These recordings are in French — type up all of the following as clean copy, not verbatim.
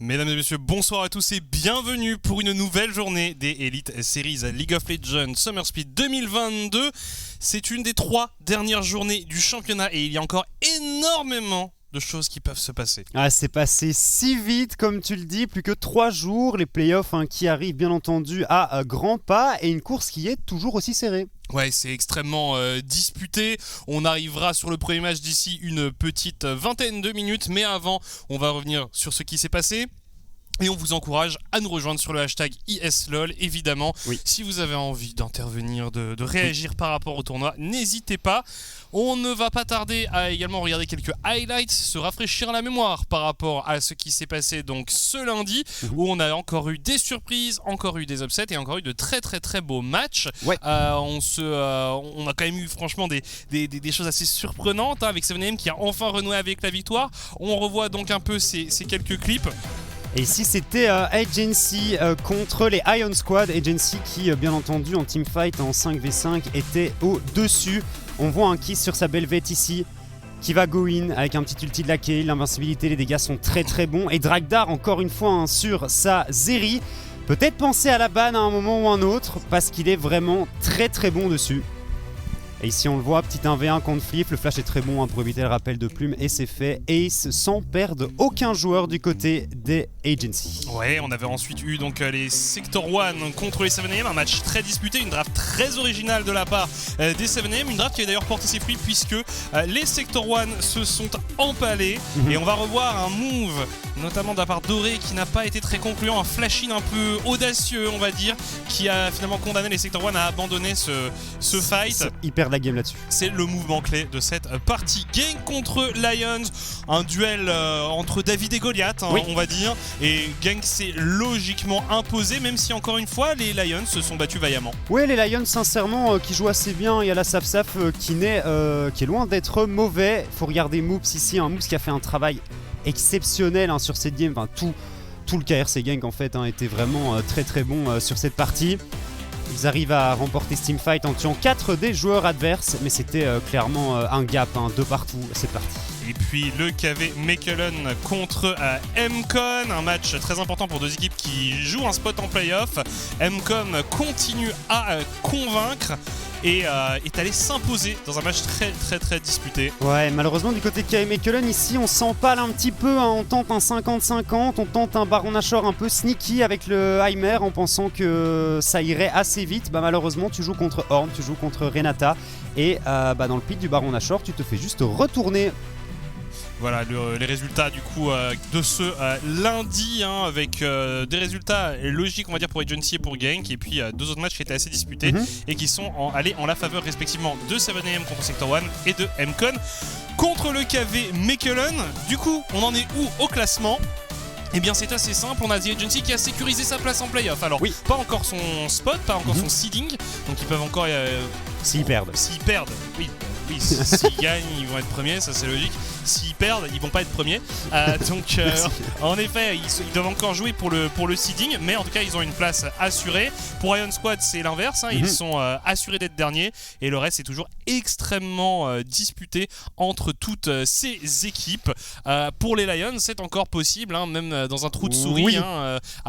Mesdames et messieurs, bonsoir à tous et bienvenue pour une nouvelle journée des Elite Series League of Legends Summer Split 2022. C'est une des 3 dernières journées du championnat et il y a encore énormément de choses qui peuvent se passer. Ah, c'est passé si vite, comme tu le dis, plus que 3 jours, les playoffs qui arrivent bien entendu à grands pas et une course qui est toujours aussi serrée. Ouais, c'est extrêmement disputé. On arrivera sur le premier match d'ici une petite vingtaine de minutes, mais avant, on va revenir sur ce qui s'est passé. Et on vous encourage à nous rejoindre sur le hashtag ISLOL, évidemment. Oui. Si vous avez envie d'intervenir, de réagir par rapport au tournoi, n'hésitez pas. On ne va pas tarder à également regarder quelques highlights, se rafraîchir la mémoire par rapport à ce qui s'est passé donc ce lundi, où on a encore eu des surprises, encore eu des upsets et encore eu de très très très beaux matchs. Ouais. On a quand même eu franchement des choses assez surprenantes avec 7NM qui a enfin renoué avec la victoire. On revoit donc un peu ces quelques clips. Et ici c'était Agency contre les Ion Squad. Agency qui bien entendu en teamfight en 5v5 était au-dessus. On voit un Kiss sur sa Belvette ici qui va go in avec un petit ulti de la Kayle. L'invincibilité, les dégâts sont très très bons. Et Dragdar encore une fois sur sa Zeri. Peut-être penser à la ban à un moment ou un autre parce qu'il est vraiment très très bon dessus. Et ici on le voit, petit 1v1 contre Flip, le flash est très bon pour éviter le rappel de Plume et c'est fait. Ace sans perdre aucun joueur du côté des Agency. Ouais, on avait ensuite eu donc les Sector 1 contre les 7NM, un match très disputé, une draft très originale de la part des 7NM, une draft qui a d'ailleurs porté ses fruits puisque les Sector 1 se sont empalés et on va revoir un move notamment de la part Doré qui n'a pas été très concluant, un flash-in un peu audacieux on va dire, qui a finalement condamné les Sector 1 à abandonner ce fight. C'est hyper la game là-dessus. C'est le mouvement clé de cette partie. Gang contre Lions, un duel entre David et Goliath, on va dire. Et Gang s'est logiquement imposé, même si encore une fois les Lions se sont battus vaillamment. Ouais, les Lions sincèrement qui jouent assez bien. Il y a la Saf qui est loin d'être mauvais. Faut regarder Moops ici, Moops qui a fait un travail exceptionnel sur cette game. Enfin, tout le KRC Gang en fait était vraiment très très bon sur cette partie. Ils arrivent à remporter ce teamfight en tuant 4 des joueurs adverses, mais c'était clairement un gap de partout cette partie. Et puis le KV Mechelen contre MCon, un match très important pour deux équipes qui jouent un spot en playoff. MCon continue à convaincre et est allé s'imposer dans un match très très très disputé. Ouais, malheureusement du côté de KV Mechelen ici on s'empale un petit peu, on tente un 50-50, on tente un Baron Nashor un peu sneaky avec le Heimer en pensant que ça irait assez vite. Malheureusement tu joues contre Horn, tu joues contre Renata et dans le pit du Baron Nashor tu te fais juste retourner. Voilà les résultats du coup de ce lundi avec des résultats logiques on va dire pour Agency et pour Gank et puis 2 autres matchs qui étaient assez disputés et qui sont allés en la faveur respectivement de 7NM contre Sector 1 et de MCon contre le KV Mechelen. Du coup on en est où au classement ? Eh bien c'est assez simple, on a The Agency qui a sécurisé sa place en playoff. Alors pas encore son spot, pas encore son seeding, donc ils peuvent encore... S'ils perdent, oui, s'ils gagnent ils vont être premiers, ça c'est logique. S'ils perdent, ils vont pas être premiers. Donc en effet, ils doivent encore jouer pour le seeding, mais en tout cas ils ont une place assurée. Pour Ion Squad c'est l'inverse, ils sont assurés d'être derniers et le reste est toujours extrêmement disputé entre toutes ces équipes. Pour les Lions c'est encore possible, même dans un trou de souris.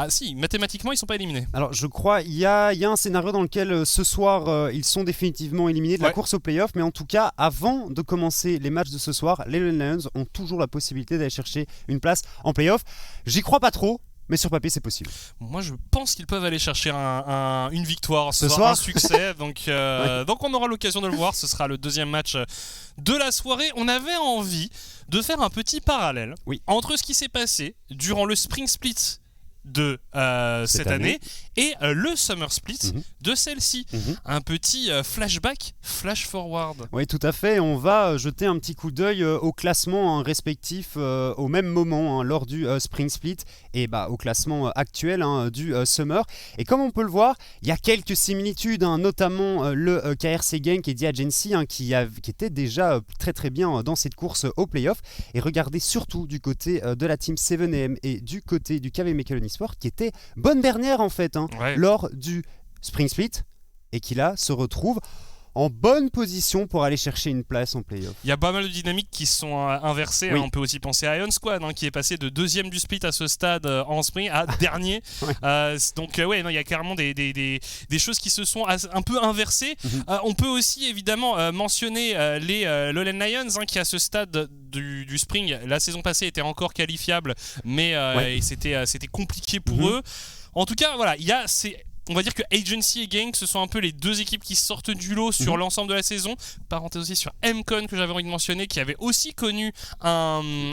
Si, mathématiquement ils sont pas éliminés. Alors je crois il y a un scénario dans lequel ce soir ils sont définitivement éliminés de la course au playoff, mais en tout cas avant de commencer les matchs de ce soir, les Lions ont toujours la possibilité d'aller chercher une place en playoff. J'y crois pas trop, mais sur papier c'est possible. Moi je pense qu'ils peuvent aller chercher une victoire ce soir, un succès. Donc on aura l'occasion de le voir. Ce sera le deuxième match de la soirée. On avait envie de faire un petit parallèle entre ce qui s'est passé durant le Spring Split de cette année et le Summer Split de celle-ci. Un petit flashback, flash forward. Oui, tout à fait. On va jeter un petit coup d'œil au classement respectif au même moment lors du Spring Split et au classement actuel du Summer. Et comme on peut le voir, il y a quelques similitudes, notamment le KRC Gang et The Agency qui était déjà très très bien dans cette course au playoff. Et regardez surtout du côté de la team 7NM et du côté du KV Mechelen Esports qui était bonne dernière en fait lors du Spring Split et qui là se retrouve en bonne position pour aller chercher une place en play-off. Il y a pas mal de dynamiques qui sont inversées. Oui. On peut aussi penser à Ion Squad qui est passé de 2e du split à ce stade en spring à dernier. Ouais. Donc ouais, non, il y a carrément des choses qui se sont un peu inversées. On peut aussi évidemment mentionner les Lowland Lions qui à ce stade du spring, la saison passée était encore qualifiable, mais et c'était compliqué pour eux. En tout cas, voilà, on va dire que Agency et Genk, ce sont un peu les deux équipes qui sortent du lot sur l'ensemble de la saison. Parenthèse aussi sur MCon que j'avais envie de mentionner, qui avait aussi connu un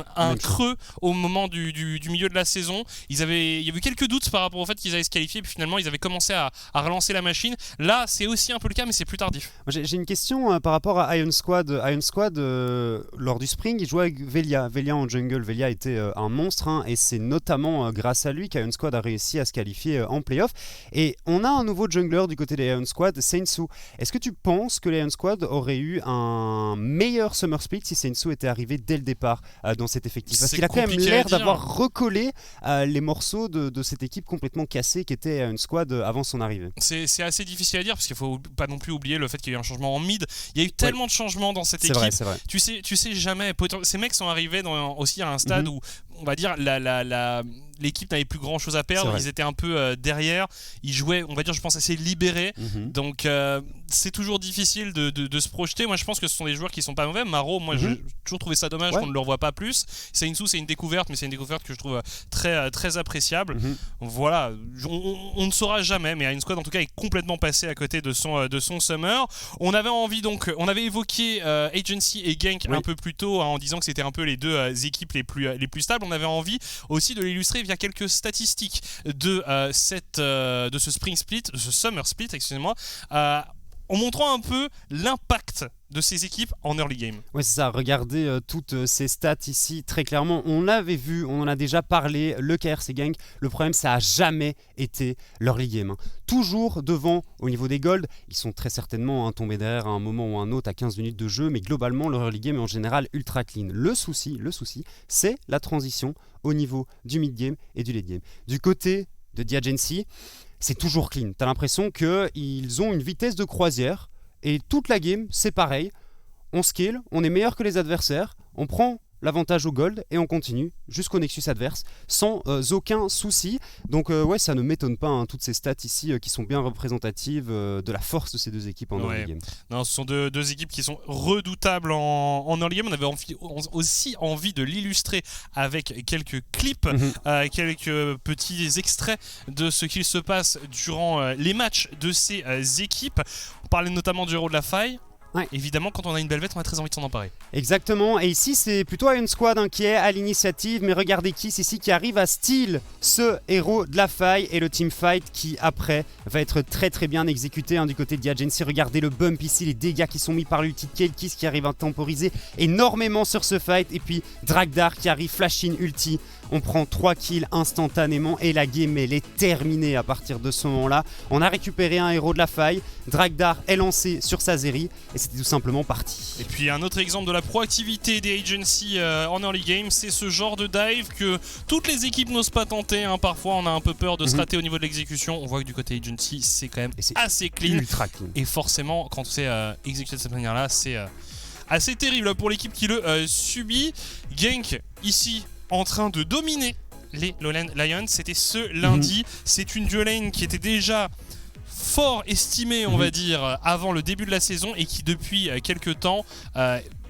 creux au moment du milieu de la saison. Il y avait eu quelques doutes par rapport au fait qu'ils allaient se qualifier, puis finalement ils avaient commencé à relancer la machine. Là, c'est aussi un peu le cas, mais c'est plus tardif. J'ai une question par rapport à Ion Squad. Ion Squad, lors du spring, il jouait avec Velia en jungle. Velia était un monstre, et c'est notamment grâce à lui qu'Ion Squad a réussi à se qualifier en playoff. Et on a un nouveau jungler du côté des Ion Squad, Seinsu. Est-ce que tu penses que les Ion Squad auraient eu un meilleur summer split si Seinsu était arrivé dès le départ dans cet effectif? Parce qu'il a quand même l'air d'avoir recollé les morceaux de cette équipe complètement cassée qui était Ion Squad avant son arrivée. C'est assez difficile à dire parce qu'il faut pas non plus oublier le fait qu'il y a eu un changement en mid. Il y a eu tellement de changements dans cette équipe. C'est vrai. Tu sais jamais. Ces mecs sont arrivés aussi à un stade où, on va dire, l'équipe n'avait plus grand chose à perdre. Ils étaient un peu derrière. Ils jouaient, on va dire, je pense, assez libérés. Donc c'est toujours difficile de se projeter. Moi, je pense que ce sont des joueurs qui sont pas mauvais. Maro, moi, j'ai toujours trouvé ça dommage qu'on ne le revoie pas plus. Seinsu, c'est une découverte, mais c'est une découverte que je trouve très, très appréciable. Voilà, on ne saura jamais, mais Ion Squad, en tout cas, est complètement passé à côté de son summer. On avait évoqué Agency et Genk un peu plus tôt, en disant que c'était un peu les deux équipes les plus stables. On avait envie aussi de l'illustrer via quelques statistiques de ce spring split, de ce summer split, excusez-moi, en montrant un peu l'impact de ces équipes en early game. Ouais, c'est ça. Regardez toutes ces stats ici, très clairement. On l'avait vu, on en a déjà parlé, le KRC Genk. Le problème, ça a jamais été l'early game. Toujours devant au niveau des golds. Ils sont très certainement tombés derrière à un moment ou un autre à 15 minutes de jeu, mais globalement, leur early game est en général ultra clean. Le souci, c'est la transition au niveau du mid game et du late game. Du côté de Diagency, c'est toujours clean. T'as l'impression qu'ils ont une vitesse de croisière et toute la game, c'est pareil. On scale, on est meilleur que les adversaires, on prend l'avantage au gold et on continue jusqu'au Nexus adverse sans aucun souci. Donc ouais, ça ne m'étonne pas, toutes ces stats ici qui sont bien représentatives de la force de ces deux équipes en early game. Non, ce sont deux équipes qui sont redoutables en early game. On avait aussi envie de l'illustrer avec quelques clips, quelques petits extraits de ce qu'il se passe durant les matchs de ces équipes. On parlait notamment du héros de la faille. Ouais. Évidemment, quand on a une belle bête, on a très envie de s'en emparer. Exactement, et ici c'est plutôt Ion Squad qui est à l'initiative, mais regardez Kiss ici qui arrive à steal ce héros de la faille et le teamfight qui après va être très très bien exécuté du côté de Diagency. Regardez le bump ici, les dégâts qui sont mis par l'ulti de Kiss qui arrive à temporiser énormément sur ce fight, et puis Dragdar qui arrive flash in ulti. On prend 3 kills instantanément et la game elle est terminée à partir de ce moment-là. On a récupéré un héros de la faille, Dragdar est lancé sur sa Zeri et c'était tout simplement parti. Et puis un autre exemple de la proactivité des Agency en early game, c'est ce genre de dive que toutes les équipes n'osent pas tenter. Parfois on a un peu peur de se rater au niveau de l'exécution. On voit que du côté Agency c'est quand même assez clean. Ultra clean. Et forcément quand c'est exécuté de cette manière-là, c'est assez terrible pour l'équipe qui le subit. Genk ici en train de dominer les Lowland Lions, c'était ce lundi. C'est une duo lane qui était déjà fort estimée, on va dire, avant le début de la saison et qui depuis quelques temps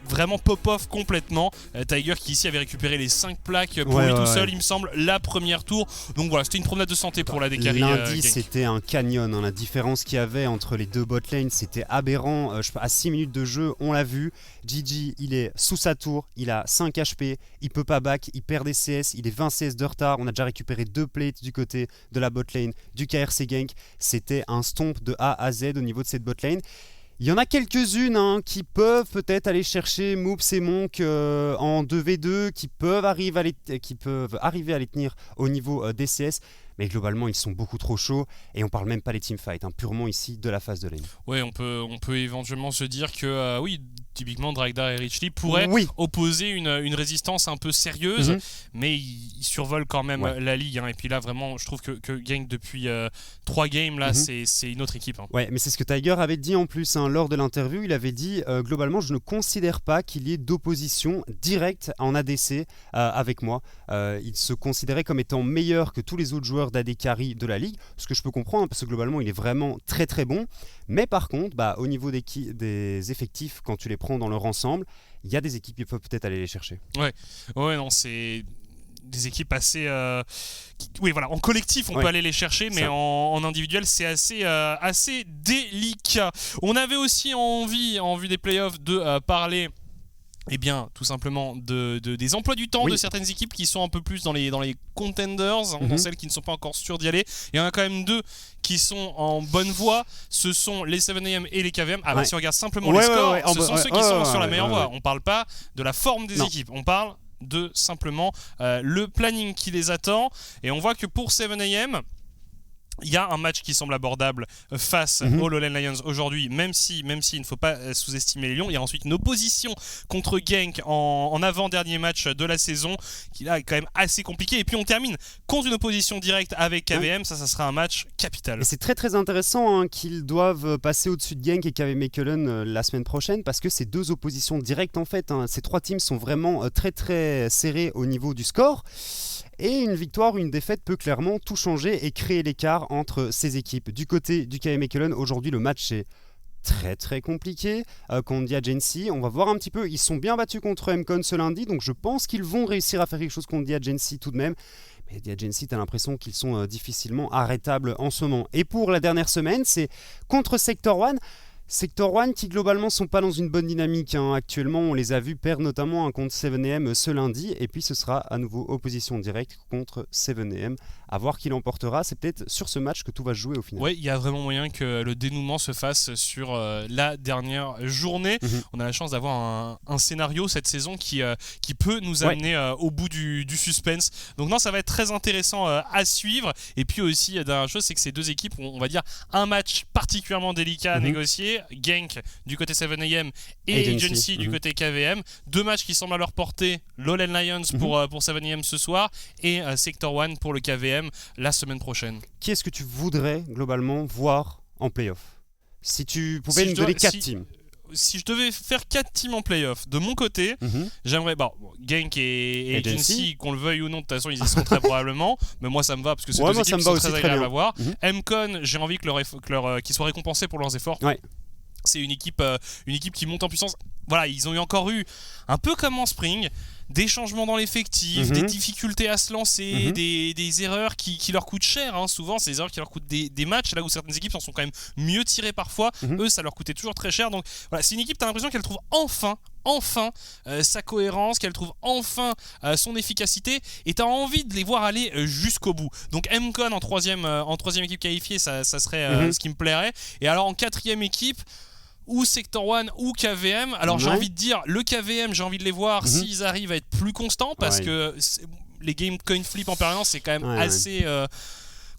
vraiment pop-off complètement. Tiger qui ici avait récupéré les 5 plaques pour lui tout seul, il me semble, la première tour. Donc voilà, c'était une promenade de santé pour la Dekari. Lundi, c'était un canyon. La différence qu'il y avait entre les deux bot lanes, c'était aberrant. À 6 minutes de jeu, on l'a vu. Gigi, il est sous sa tour, il a 5 HP, il peut pas back, il perd des CS, il est 20 CS de retard. On a déjà récupéré 2 plates du côté de la bot lane du KRC Genk. C'était un stomp de A à Z au niveau de cette bot lane. Il y en a quelques-unes qui peuvent peut-être aller chercher Moops et Monk en 2v2, qui peuvent arriver à les tenir au niveau DCS. Mais globalement, ils sont beaucoup trop chauds et on parle même pas des teamfights, purement ici de la phase de lane. Ouais, on peut éventuellement se dire que oui, typiquement Dragdar et Richley pourraient opposer une résistance un peu sérieuse, mais ils survolent quand même la ligue. Et puis là, vraiment, je trouve que Genk, depuis 3 games, là, c'est une autre équipe. Ouais, mais c'est ce que Tiger avait dit en plus lors de l'interview. Il avait dit globalement, je ne considère pas qu'il y ait d'opposition directe en ADC avec moi. Il se considérait comme étant meilleur que tous les autres joueurs d'AD Carry de la ligue, ce que je peux comprendre parce que globalement, il est vraiment très très bon. Mais par contre, au niveau des effectifs, quand tu les prends dans leur ensemble, il y a des équipes qui peuvent peut-être aller les chercher. Ouais, non, c'est des équipes assez... oui, voilà, en collectif, on peut aller les chercher, mais en individuel, c'est assez délicat. On avait aussi envie, en vue des playoffs, de parler... Eh bien, tout simplement des emplois du temps de certaines équipes qui sont un peu plus dans les contenders, dans celles qui ne sont pas encore sûres d'y aller. Il y en a quand même 2 qui sont en bonne voie. Ce sont les 7AM et les KVM. Si on regarde simplement les scores, ce sont ceux qui sont sur la meilleure voie. On ne parle pas de la forme des équipes. On parle de simplement le planning qui les attend. Et on voit que pour 7AM... il y a un match qui semble abordable face aux Lowland Lions aujourd'hui, même s'il ne faut pas sous-estimer les Lions. Il y a ensuite une opposition contre Genk en avant-dernier match de la saison, qui là est quand même assez compliqué. Et puis on termine contre une opposition directe avec KVM. Ça sera un match capital. Et c'est très très intéressant qu'ils doivent passer au-dessus de Genk et KV Mechelen la semaine prochaine, parce que c'est 2 oppositions directes en fait. Ces 3 teams sont vraiment très très serrés au niveau du score. Et une victoire ou une défaite peut clairement tout changer et créer l'écart entre ces équipes. Du côté du KV Mechelen, aujourd'hui le match est très très compliqué contre Dia Agency. On va voir un petit peu, ils sont bien battus contre MCon ce lundi, donc je pense qu'ils vont réussir à faire quelque chose contre Dia Agency tout de même. Mais Dia Agency, t'as l'impression qu'ils sont difficilement arrêtables en ce moment. Et pour la dernière semaine, c'est contre Sector 1. Sector 1 qui globalement sont pas dans une bonne dynamique actuellement, on les a vus perdre notamment contre 7AM ce lundi, et puis ce sera à nouveau opposition directe contre 7AM, à voir qui l'emportera. C'est peut-être sur ce match que tout va se jouer au final. Oui, il y a vraiment moyen que le dénouement se fasse sur la dernière journée. On a la chance d'avoir un scénario cette saison qui peut nous amener au bout du suspense. Donc non, ça va être très intéressant à suivre. Et puis aussi, la dernière chose, c'est que ces 2 équipes ont, on va dire, un match particulièrement délicat à négocier. Genk du côté 7AM et Agency du côté KVM. 2 matchs qui semblent à leur porter. Lowland Lions pour 7AM ce soir et Sector 1 pour le KVM la semaine prochaine. Qui est-ce que tu voudrais globalement voir en play-off? Si tu pouvais nous donner 4 teams. Si je devais faire 4 teams en play-off, de mon côté, j'aimerais... Genk et Agency, qu'on le veuille ou non, de toute façon, ils y seront très probablement. Mais moi, ça me va, parce que c'est 2 équipes qui sont très agréables à voir. MCon, j'ai envie qu'ils soient récompensés pour leurs efforts. C'est une équipe qui monte en puissance. Voilà, ils ont encore eu, un peu comme en Spring, des changements dans l'effectif, des difficultés à se lancer, des erreurs qui leur coûtent cher. Souvent, c'est des erreurs qui leur coûtent des matchs, là où certaines équipes s'en sont quand même mieux tirées parfois. Eux, ça leur coûtait toujours très cher. Donc voilà, c'est une équipe, tu as l'impression qu'elle trouve enfin sa cohérence, qu'elle trouve enfin son efficacité, et tu as envie de les voir aller jusqu'au bout. Donc MCon en troisième équipe qualifiée, ça serait ce qui me plairait. Et alors en 4e équipe, ou Sector 1 ou KVM. Alors j'ai envie de dire, le KVM, j'ai envie de les voir s'ils arrivent à être plus constants, parce que les game coin flip en permanence, c'est quand même assez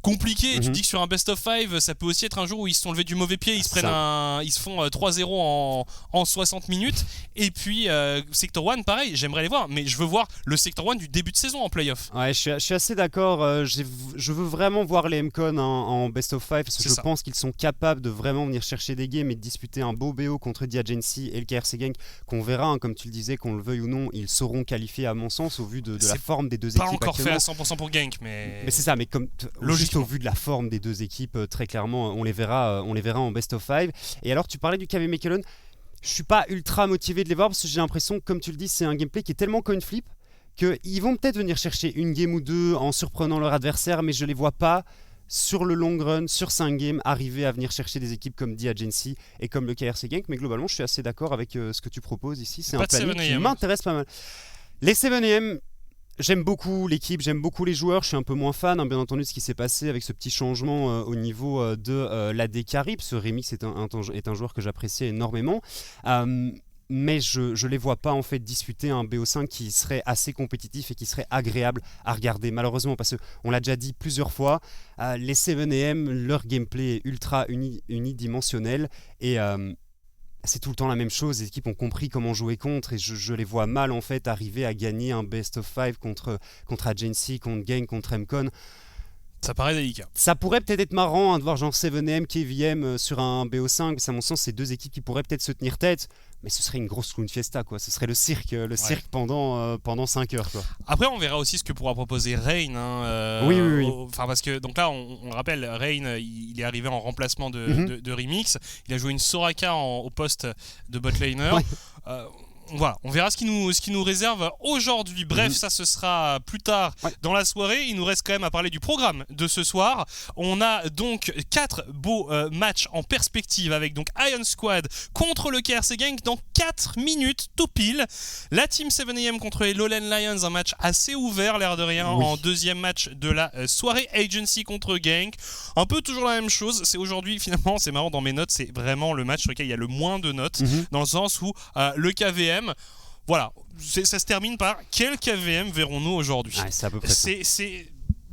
compliqué. Et tu dis que sur un best of 5, ça peut aussi être un jour où ils se sont levés du mauvais pied, ils se font 3-0 en 60 minutes. Et puis Sector 1, pareil, j'aimerais les voir, mais je veux voir le Sector 1 du début de saison en playoff. Ouais, je suis assez d'accord. Je veux vraiment voir les MCon en best of 5, parce que je pense qu'ils sont capables de vraiment venir chercher des games et de disputer un beau BO contre Dia Agency et le KRC Genk, qu'on verra, comme tu le disais, qu'on le veuille ou non, ils seront qualifiés à mon sens au vu de la forme des 2 équipes. Pas encore actuellement. fait à 100% pour Genk, mais c'est ça, mais comme juste au vu de la forme des 2 équipes, très clairement, on les verra en best of 5. Et alors, tu parlais du KV Mechelen. Je suis pas ultra motivé de les voir, parce que j'ai l'impression, comme tu le dis, c'est un gameplay qui est tellement coin flip qu'ils vont peut-être venir chercher une game ou 2 en surprenant leur adversaire, mais je les vois pas sur le long run, sur 5 games, arriver à venir chercher des équipes comme Dia Agency et comme le KRC Genk. Mais globalement, je suis assez d'accord avec ce que tu proposes ici. C'est un planning qui m'intéresse pas mal. Les 7AM, j'aime beaucoup l'équipe, j'aime beaucoup les joueurs. Je suis un peu moins fan, bien entendu, de ce qui s'est passé avec ce petit changement au niveau de l'AD Carib. Ce Remix est un joueur que j'appréciais énormément. Mais je les vois pas en fait disputer un BO5 qui serait assez compétitif et qui serait agréable à regarder, malheureusement, parce qu'on l'a déjà dit plusieurs fois, les 7AM, leur gameplay est ultra unidimensionnel, et c'est tout le temps la même chose. Les équipes ont compris comment jouer contre et je les vois mal en fait arriver à gagner un best of 5 contre Agency, contre Gang, contre MCon. Ça paraît délicat. Ça pourrait peut-être être marrant de voir genre 7M, KVM sur un BO5, mais à mon sens c'est deux équipes qui pourraient peut-être se tenir tête, mais ce serait une grosse clown fiesta quoi, ce serait le cirque pendant 5 heures quoi. Après on verra aussi ce que pourra proposer Rain. Oui. Enfin parce que donc là on rappelle, Rain il est arrivé en remplacement de Remix, il a joué une Soraka au poste de botliner. Voilà, on verra ce qui nous réserve aujourd'hui. Bref, ça ce sera plus tard dans la soirée. Il nous reste quand même à parler du programme de ce soir. On a donc 4 beaux matchs en perspective avec donc Iron Squad contre le KRC Gang dans 4 minutes tout pile. La Team 7am contre les Lowland Lions, un match assez ouvert l'air de rien en deuxième match de la soirée. Agency contre Gang, un peu toujours la même chose. C'est aujourd'hui finalement, c'est marrant dans mes notes, c'est vraiment le match sur lequel il y a le moins de notes dans le sens où le KVM, voilà, ça se termine par quel KVM verrons-nous aujourd'hui. C'est à peu près ça. C'est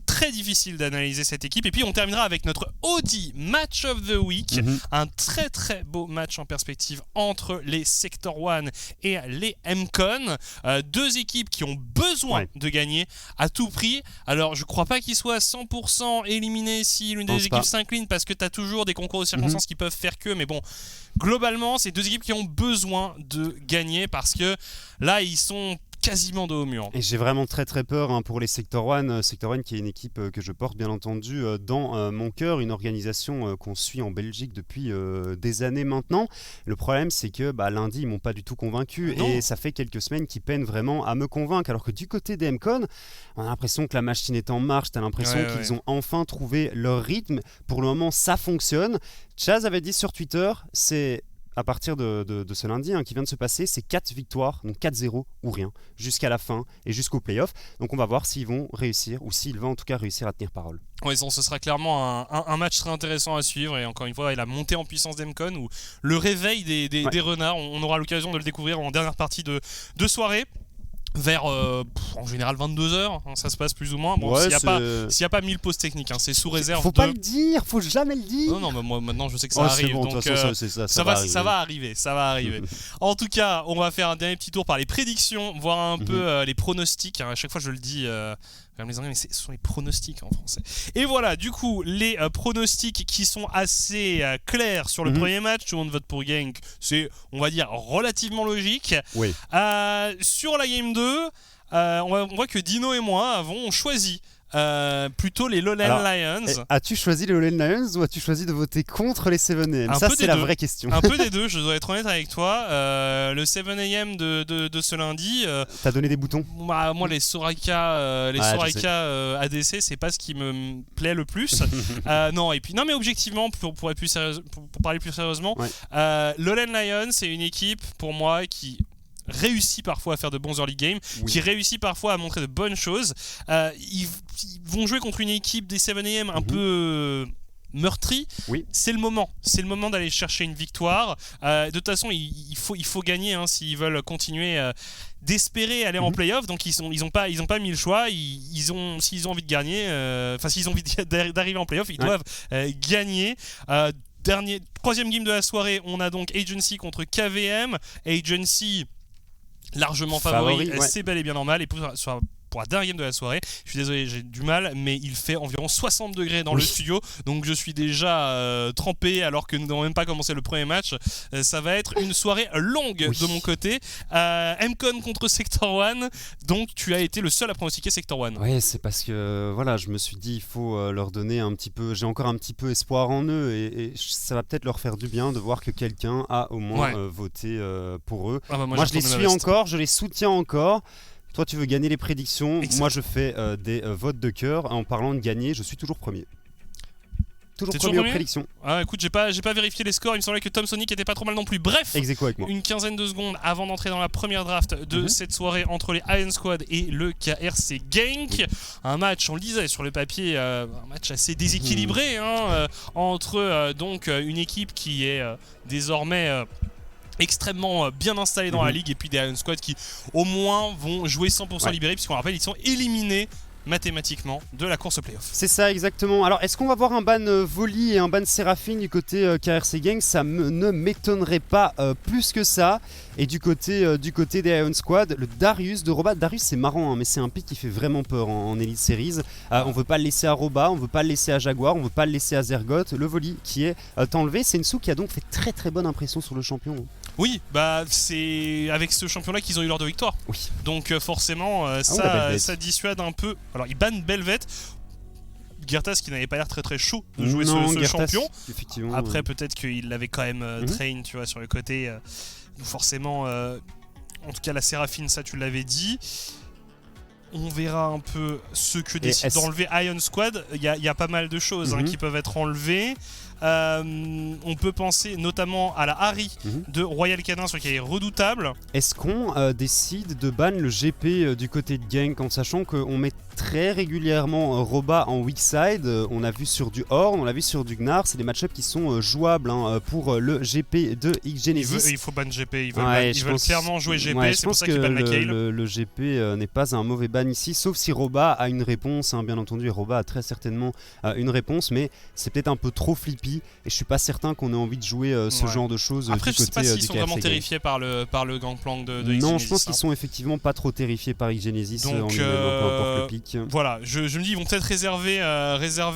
très difficile d'analyser cette équipe. Et puis on terminera avec notre Audi Match of the Week, un très très beau match en perspective entre les Sector 1 et les MCon, deux équipes qui ont besoin de gagner à tout prix. Alors je crois pas qu'ils soient 100% éliminés si l'une des équipes s'incline, parce que tu as toujours des concours de circonstances qui peuvent faire que, mais bon, globalement c'est deux équipes qui ont besoin de gagner parce que là ils sont quasiment dos au mur. Et j'ai vraiment très très peur pour les Sector 1. Sector 1 qui est une équipe que je porte bien entendu dans mon cœur, une organisation qu'on suit en Belgique depuis des années maintenant. Le problème c'est que lundi ils m'ont pas du tout convaincu et ça fait quelques semaines qu'ils peinent vraiment à me convaincre, alors que du côté des MCon, on a l'impression que la machine est en marche, t'as l'impression qu'ils ont enfin trouvé leur rythme. Pour le moment ça fonctionne. Chaz avait dit sur Twitter, c'est à partir de ce lundi qui vient de se passer, c'est 4 victoires, donc 4-0 ou rien, jusqu'à la fin et jusqu'au play-off. Donc on va voir s'ils vont réussir, ou s'ils vont en tout cas réussir à tenir parole. Oui, ce sera clairement un match très intéressant à suivre, et encore une fois, la montée en puissance d'Emcon, ou le réveil des renards, on aura l'occasion de le découvrir en dernière partie de soirée. Vers en général 22h, ça se passe plus ou moins. Bon, s'il n'y a pas 1000 pauses techniques, c'est sous réserve. Faut pas le dire, faut jamais le dire. Non, mais moi maintenant je sais que ça arrive. Bon, donc ça va arriver. En tout cas, on va faire un dernier petit tour par les prédictions, voir un peu les pronostics. À chaque fois je le dis comme les Anglais, mais ce sont les pronostics en français. Et voilà, du coup, les pronostics qui sont assez clairs sur le premier match. Tout le monde vote pour Gang, c'est, on va dire, relativement logique. Oui. Sur la game 2, on voit que Dino et moi avons choisi plutôt les Lowland Lions. As-tu choisi les Lowland Lions ou as-tu choisi de voter contre les 7am? Ça, c'est la vraie question. Un peu des deux, je dois être honnête avec toi. Le 7am de ce lundi. T'as donné des boutons? Moi, les Soraka, ADC, c'est pas ce qui me plaît le plus. Non, mais objectivement, pour parler plus sérieusement, Lowland Lions, c'est une équipe pour moi qui réussit parfois à faire de bons early games, qui réussit parfois à montrer de bonnes choses. Ils vont jouer contre une équipe des 7am un peu meurtri. C'est le moment d'aller chercher une victoire. De toute façon il faut gagner s'ils veulent continuer d'espérer aller en playoff. Donc ils ont pas mis le choix. S'ils ont envie de gagner, s'ils ont envie d'arriver en playoff, ils doivent gagner. Troisième game de la soirée, on a donc Agency contre KVM. Agency largement favori. C'est bel et bien normal. Et pour la dernière game de la soirée, je suis désolé, j'ai du mal, mais il fait environ 60 degrés dans le studio, donc je suis déjà trempé alors que nous n'avons même pas commencé le premier match. Ça va être une soirée longue de mon côté. MCon contre Sector 1, donc tu as été le seul à pronostiquer Sector 1. Oui, c'est parce que je me suis dit il faut leur donner un petit peu, j'ai encore un petit peu espoir en eux, et ça va peut-être leur faire du bien de voir que quelqu'un a au moins voté pour eux. Moi je les suis encore, je les soutiens encore. Toi, tu veux gagner les prédictions. Moi, je fais des votes de cœur. En parlant de gagner, je suis toujours premier. Toujours premier aux prédictions. Écoute, j'ai pas vérifié les scores. Il me semblait que Tom Sonic était pas trop mal non plus. Bref, ex-aequo avec moi. Une quinzaine de secondes avant d'entrer dans la première draft de cette soirée entre les Iron Squad et le KRC Gang. Un match, on le disait sur le papier, un match assez déséquilibré entre donc une équipe qui est désormais extrêmement bien installés dans la ligue, et puis des Iron Squad qui au moins vont jouer 100% libérés, puisqu'on rappelle ils sont éliminés mathématiquement de la course au playoff. C'est ça exactement. Alors est-ce qu'on va voir un ban Voli et un ban Séraphine du côté KRC Gang? Ça ne m'étonnerait pas plus que ça. Et du côté des Ion Squad, le Darius de Roba. Darius c'est marrant hein, mais c'est un pick qui fait vraiment peur en Elite Series. On veut pas le laisser à Roba, on veut pas le laisser à Jaguar, on veut pas le laisser à Zergoth. Le Voli qui est enlevé. Sensu qui a donc fait très très bonne impression sur le champion. Oui, bah c'est avec ce champion-là qu'ils ont eu leur de victoire. Oui. Donc forcément, ça dissuade un peu. Alors ils bannent Belvet. Girtas qui n'avait pas l'air très très chaud de jouer ce champion. Après peut-être qu'il l'avait quand même train, tu vois, sur le côté. Forcément, en tout cas la Séraphine, ça tu l'avais dit. On verra un peu ce que décide d'enlever Ion Squad. Il y a pas mal de choses qui peuvent être enlevées. On peut penser notamment à la Harry de Royal Canin, ce qui est redoutable. Est-ce qu'on décide de ban le GP du côté de Genk en sachant qu'on met très régulièrement Roba en weak side? On a vu sur du Horn, on l'a vu sur du Gnar, c'est des match-ups qui sont jouables pour le GP de X-Genesis. Il faut ban GP, ils veulent clairement jouer GP, c'est pour ça qu'ils bannent la Kale. Le GP n'est pas un mauvais ban ici, sauf si Roba a une réponse, hein, bien entendu, et Roba a très certainement une réponse, mais c'est peut-être un peu trop flippy, et je suis pas certain qu'on ait envie de jouer ce genre de choses. Après, du je sais côté, pas s'ils sont vraiment terrifiés par le Gangplank de X-Genesis. Non, je pense qu'ils sont effectivement pas trop terrifiés par X-Genesis, donc, peu importe le pic. Voilà, je me dis ils vont peut-être réserver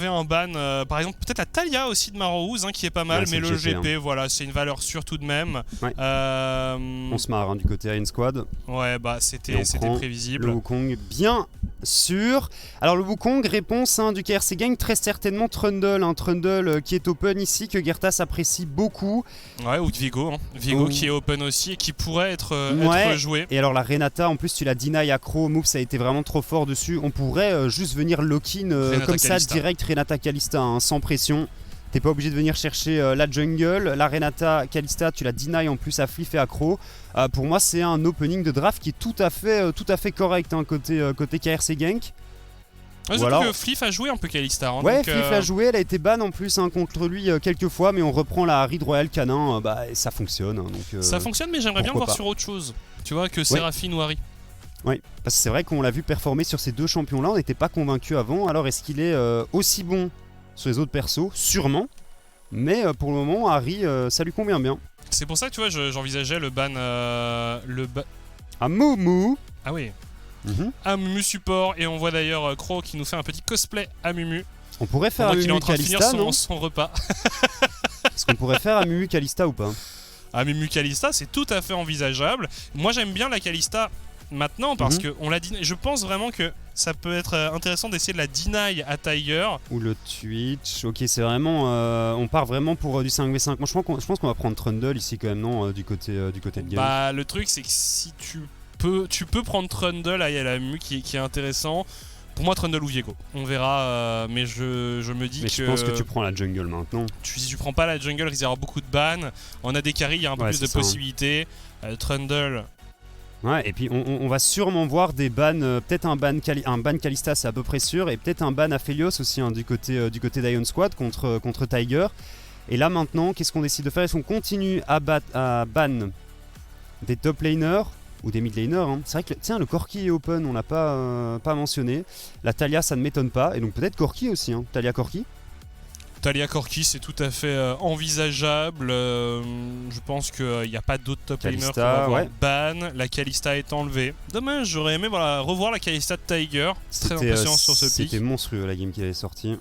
un ban, par exemple peut-être la Talia aussi de Marouz qui est pas mal, mais le GP, voilà, c'est une valeur sûre tout de même. Ouais. On se marre du côté Iron Squad. Ouais, bah c'était prévisible. Le Wukong, bien sûr. Alors le Wukong, réponse du KRC Gang, très certainement Trundle. Trundle qui est open ici, que Girtas apprécie beaucoup. Ouais, ou Viego. Viego qui est open aussi et qui pourrait être joué. Et alors la Renata, en plus tu la deny accro, move ça a été vraiment trop fort dessus. On pourrait juste venir lock-in comme ça direct Renata Kalista, sans pression. T'es pas obligé de venir chercher la jungle. La Renata Kalista, tu la deny en plus à Fliff et accro. Pour moi, c'est un opening de draft qui est tout à fait correct côté KRC Gank. Voilà. Que Fliff a joué un peu Kalista. Ouais, donc, Fliff l'a joué, elle a été ban en plus contre lui quelques fois, mais on reprend la Harry de Royal Canin, ça fonctionne. Donc, ça fonctionne, mais j'aimerais bien le voir sur autre chose. Tu vois, que Séraphine ou Harry. Oui, parce que c'est vrai qu'on l'a vu performer sur ces deux champions-là, on n'était pas convaincu avant. Alors est-ce qu'il est aussi bon sur les autres persos? Sûrement. Mais pour le moment, Harry, ça lui convient bien. C'est pour ça que tu vois, j'envisageais le ban. À Moumou. Ah oui. À Mumu support. Et on voit d'ailleurs Crow qui nous fait un petit cosplay à Mumu. On pourrait faire à Mumu Kalista, non? Son repas. Est-ce qu'on pourrait faire à Mumu Kalista ou pas? À Mumu Kalista, c'est tout à fait envisageable. Moi, j'aime bien la Kalista maintenant parce que on l'a dit. Je pense vraiment que ça peut être intéressant d'essayer de la deny à Tiger. Ou le Twitch. Ok, c'est vraiment. On part vraiment pour du 5v5. Moi, je pense qu'on va prendre Trundle ici quand même, non, du côté de game. Bah, le truc, c'est que si tu peux prendre Trundle à la Mumu qui est intéressant. Pour moi, Trundle ou Viego. On verra, mais je me dis que. Mais je pense que tu prends la jungle maintenant. Si tu prends pas la jungle, il risque d'y avoir beaucoup de bans. On a des carries, il y a un peu plus de possibilités. Trundle. Ouais, et puis on va sûrement voir des bans, peut-être un ban Kalista, c'est à peu près sûr, et peut-être un ban Aphelios aussi du côté d'Ion Squad contre Tiger. Et là maintenant, qu'est-ce qu'on décide de faire? Est-ce qu'on continue à ban des top laners ou des mid laners? C'est vrai que le Corki est open, on l'a pas mentionné. La Talia, ça ne m'étonne pas, et donc peut-être Corki aussi, Talia Corki. Talia Corki, c'est tout à fait envisageable. Je pense qu'il n'y a pas d'autres top laners qu'on va avoir ban. La Kalista est enlevée. Dommage, j'aurais aimé revoir la Kalista de Tiger. Très impressionnant sur ce pick. C'était monstrueux la game qui avait sorti.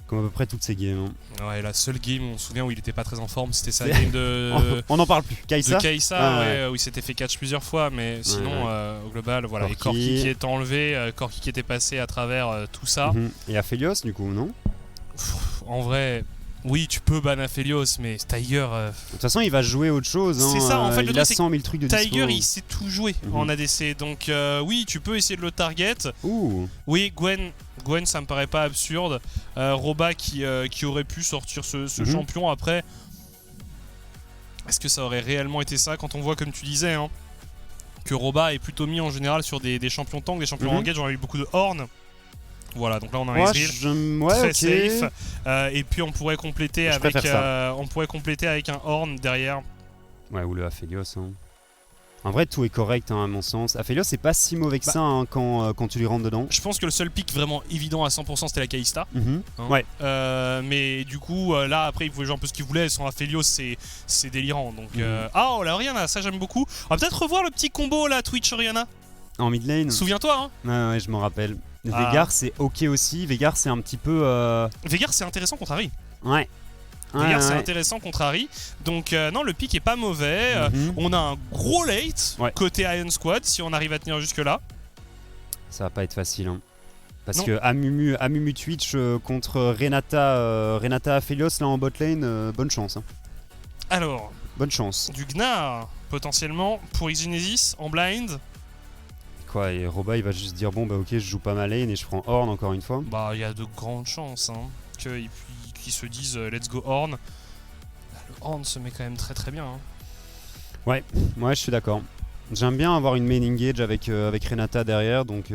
Comme à peu près toutes ces games. Ouais, la seule game, on se souvient, où il était pas très en forme, c'était sa game de. On n'en parle plus. Kaisa. De Kaisa, où il s'était fait catch plusieurs fois, mais sinon, au global, voilà. Corki. Et Corki qui est enlevé, Corki qui était passé à travers tout ça. Et Aphelios, du coup, non? En vrai, oui, tu peux ban Aphelios, mais Tiger. De toute façon, il va jouer autre chose. C'est ça, en fait, il a 100 000 trucs de Tiger, dispo. il sait tout jouer en ADC. Donc, oui, tu peux essayer de le target. Ouh. Oui, Gwen, ça me paraît pas absurde. Roba qui aurait pu sortir ce champion après. Est-ce que ça aurait réellement été ça quand on voit, comme tu disais, que Roba est plutôt mis en général sur des champions tank, des champions engage, on a eu beaucoup de Horn. Voilà, donc là on a un Ezreal très safe. Et puis on pourrait compléter avec un Horn derrière. Ouais, ou le Aphelios. En vrai, tout est correct à mon sens. Aphelios, c'est pas si mauvais que ça quand tu lui rentres dedans. Je pense que le seul pick vraiment évident à 100% c'était la Kalista. Ouais. Mais du coup, là après, il pouvait jouer un peu ce qu'il voulait. Sans Aphelios, c'est délirant. Donc, oh, la Orianna, ça j'aime beaucoup. On va peut-être revoir le petit combo là, Twitch Orianna. En mid lane. Souviens-toi, hein. Ouais, je m'en rappelle. Veigar, c'est ok aussi. Veigar, c'est un petit peu. Veigar, c'est intéressant contre Harry. Ouais. Veigar, c'est intéressant contre Harry. Donc, non, le pick est pas mauvais. On a un gros late côté Iron Squad si on arrive à tenir jusque-là. Ça va pas être facile. Hein. Parce que Amumu Twitch contre Renata Aphelios là en bot lane, bonne chance. Hein. Alors. Bonne chance. Du Gnar, potentiellement, pour Xgenesis en blind. Quoi, et Roba il va juste dire bon bah ok je joue pas ma lane et je prends Horn encore une fois. Bah il y a de grandes chances qu'ils se disent let's go Horn. Le Horn se met quand même très très bien. Hein. Ouais, je suis d'accord. J'aime bien avoir une main engage avec Renata derrière donc...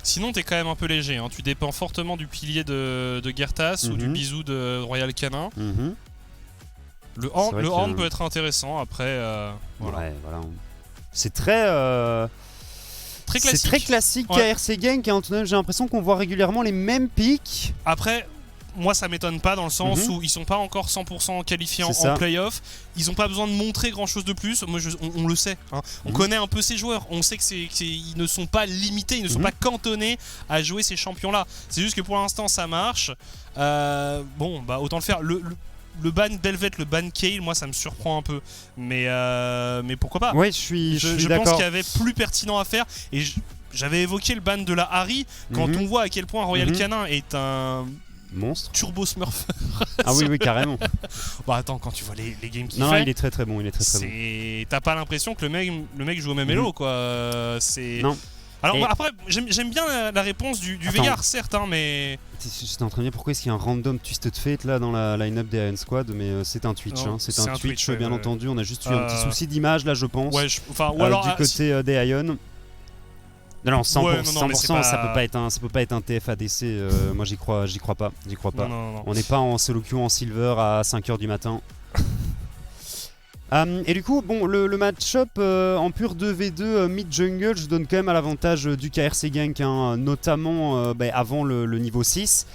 Sinon t'es quand même un peu léger, hein. Tu dépends fortement du pilier de Gertas ou du bisou de Royal Canin. Le Horn peut être intéressant après... voilà. Ouais, voilà. C'est très classique. C'est très classique KRC Gang et Antonov, j'ai l'impression qu'on voit régulièrement les mêmes pics. Après, moi ça m'étonne pas dans le sens où ils sont pas encore 100% qualifiés en playoff. Ils ont pas besoin de montrer grand chose de plus. Moi, on le sait. Hein. On connaît un peu ces joueurs. On sait qu'ils ne sont pas limités, ils ne sont pas cantonnés à jouer ces champions-là. C'est juste que pour l'instant ça marche. Bon, bah autant le faire. Le ban Belvet, le ban Kayle, moi ça me surprend un peu. Mais pourquoi pas. Ouais, je pense qu'il y avait plus pertinent à faire. Et j'avais évoqué le ban de la Harry. Quand on voit à quel point Royal Canin est un monstre. Turbo Smurf. Ah oui, carrément. Bah attends, quand tu vois les games qu'il fait. Non, il est très très bon. T'as pas l'impression que le mec joue au même elo, quoi. Non. Alors après, j'aime bien la réponse du Veigar, certes, hein, mais... J'étais en train de dire pourquoi est-ce qu'il y a un random Twisted Fate là dans la line-up des Iron Squad, mais c'est un Twitch, c'est un Twitch bien entendu, on a juste eu un petit souci d'image là je pense, ou alors, du côté des Ion. Non, 100%, ça peut pas être un TFADC, moi j'y crois pas. Non. On n'est pas en solo queue en silver à 5h du matin. Et du coup, bon, le match-up en pur 2v2 mid-jungle, je donne quand même à l'avantage du KRC Gank, hein, notamment avant le niveau 6.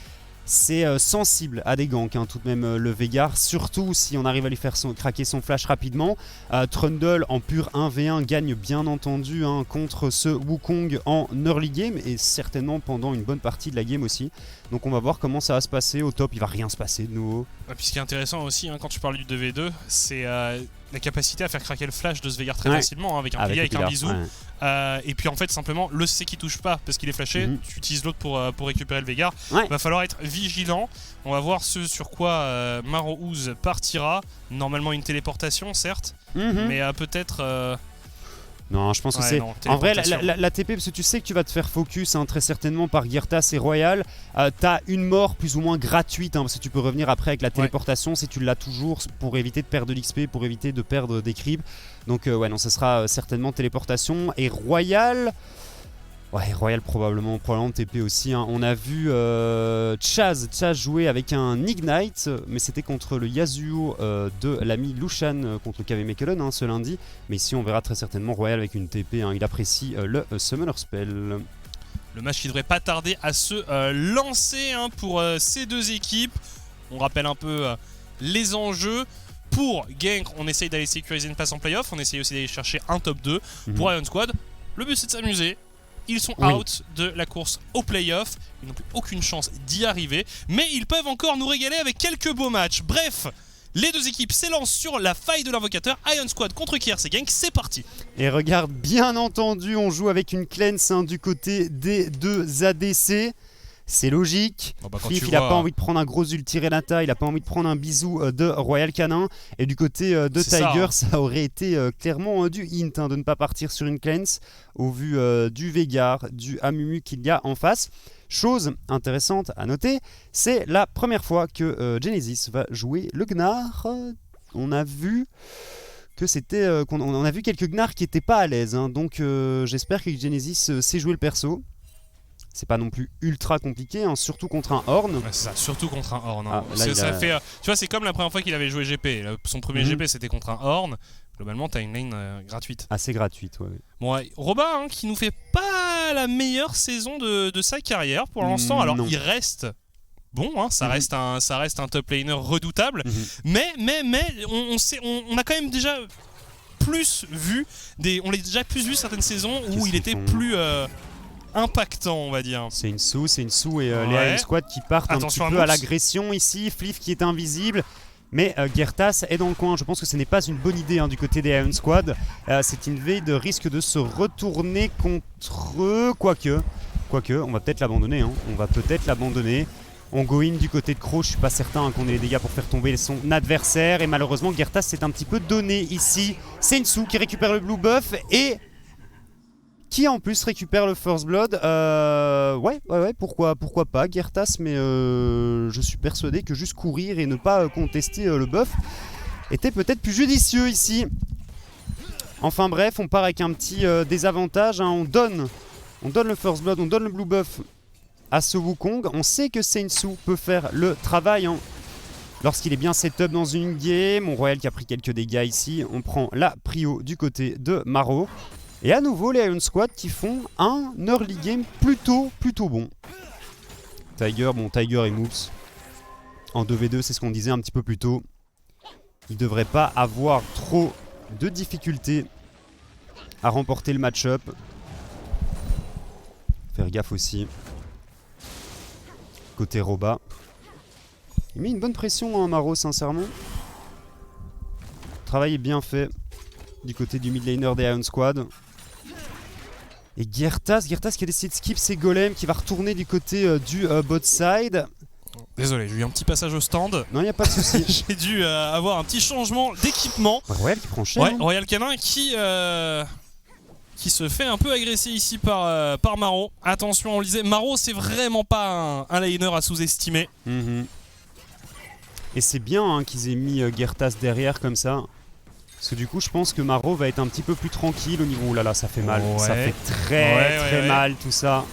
C'est sensible à des ganks, hein, tout de même le Veigar, surtout si on arrive à lui faire craquer son flash rapidement. Trundle en pur 1v1 gagne bien entendu contre ce Wukong en early game et certainement pendant une bonne partie de la game aussi. Donc on va voir comment ça va se passer. Au top, il va rien se passer de nouveau. Et puis ce qui est intéressant aussi, quand tu parles du 2v2, c'est la capacité à faire craquer le flash de ce Veigar très facilement, avec un pilier, avec un bisou. Et puis en fait, simplement, le CC qui touche pas parce qu'il est flashé, tu utilises l'autre pour récupérer le Veigar. Va falloir être vigilant. On va voir ce sur quoi Maro Ouz partira. Normalement, une téléportation, certes, mais peut-être. Non, je pense que c'est... En vrai, la TP, parce que tu sais que tu vas te faire focus très certainement par Gertas et Royal. T'as une mort plus ou moins gratuite, parce que tu peux revenir après avec la téléportation si tu l'as toujours pour éviter de perdre de l'XP, pour éviter de perdre des creeps. Donc non, ça sera certainement téléportation. Et Royal... Ouais, Royal probablement TP aussi. On a vu Chaz jouer avec un Ignite, mais c'était contre le Yasuo de l'ami Lushan contre KV Mekelen ce lundi. Mais ici, on verra très certainement Royal avec une TP. Il apprécie le Summoner Spell. Le match qui devrait pas tarder à se lancer pour ces deux équipes. On rappelle un peu les enjeux. Pour Gank, on essaye d'aller sécuriser une place en playoff. On essaye aussi d'aller chercher un top 2. Pour Iron Squad, le but c'est de s'amuser. Ils sont out de la course au playoff. Ils n'ont plus aucune chance d'y arriver. Mais ils peuvent encore nous régaler avec quelques beaux matchs. Bref, les deux équipes s'élancent sur la faille de l'invocateur. Iron Squad contre KRC Gank, c'est parti. Et regarde, bien entendu, on joue avec une cleanse du côté des deux ADC. C'est logique. Fif, il a pas envie de prendre un gros ulti Renata, il a pas envie de prendre un bisou de Royal Canin. Et du côté de Tiger, ça aurait été clairement du hint de ne pas partir sur une cleanse au vu du Veigar, du Amumu qu'il y a en face. Chose intéressante à noter, c'est la première fois que Genesis va jouer le Gnar. On a vu que c'était on a vu quelques Gnars qui n'étaient pas à l'aise, donc j'espère que Genesis sait jouer le perso. C'est pas non plus ultra compliqué, surtout contre un Horn. Ouais, c'est ça, surtout contre un Horn. Ça fait, tu vois, c'est comme la première fois qu'il avait joué GP. Son premier GP, c'était contre un Horn. globalement, t'as une lane gratuite. Assez gratuite, ouais. Bon, ouais, Roba, hein, qui nous fait pas la meilleure saison de sa carrière pour l'instant. Alors, non. il reste bon, hein, ça reste un top laner redoutable. Mais on a quand même déjà plus vu on l'a déjà plus vu certaines saisons où il était plus impactant, on va dire. C'est une sous et les Iron Squad qui partent Attention un petit peu à l'agression ici. Fliff qui est invisible. Mais Gertas est dans le coin. Je pense que ce n'est pas une bonne idée du côté des Iron Squad. Cette invade risque de se retourner contre eux. Quoique, on va peut-être l'abandonner. On va peut-être l'abandonner. On go in du côté de Crow. Je suis pas certain qu'on ait les dégâts pour faire tomber son adversaire. Et malheureusement, Gertas s'est un petit peu donné ici. C'est Sensu qui récupère le blue buff et qui en plus récupère le First Blood. Ouais, pourquoi pas Gertas, mais je suis persuadé que juste courir et ne pas contester le buff était peut-être plus judicieux ici. Enfin bref, on part avec un petit désavantage. On donne le First Blood, on donne le blue buff à ce Wukong. On sait que Sensu peut faire le travail lorsqu'il est bien setup dans une game. Mon Royal qui a pris quelques dégâts ici. On prend la prio du côté de Maro. Et à nouveau les Iron Squad qui font un early game plutôt bon. Tiger et Moops en 2v2, c'est ce qu'on disait un petit peu plus tôt. Ils ne devraient pas avoir trop de difficultés à remporter le match-up. Faire gaffe aussi. Côté Roba. Il met une bonne pression Maro, sincèrement. Le travail est bien fait du côté du mid laner des Iron Squad. Et Gertas qui a décidé de skip ses golems, qui va retourner du côté du bot side. Désolé, j'ai eu un petit passage au stand. Non, il n'y a pas de souci. J'ai dû avoir un petit changement d'équipement. Royal qui prend cher. Ouais, Royal Canin qui se fait un peu agresser ici par Maro. Attention, on le disait, Maro c'est vraiment pas un laner à sous-estimer. Et c'est bien qu'ils aient mis Gertas derrière comme ça. Parce que du coup, je pense que Maro va être un petit peu plus tranquille au niveau... Oh là là, ça fait mal. Ouais. Ça fait très mal tout ça.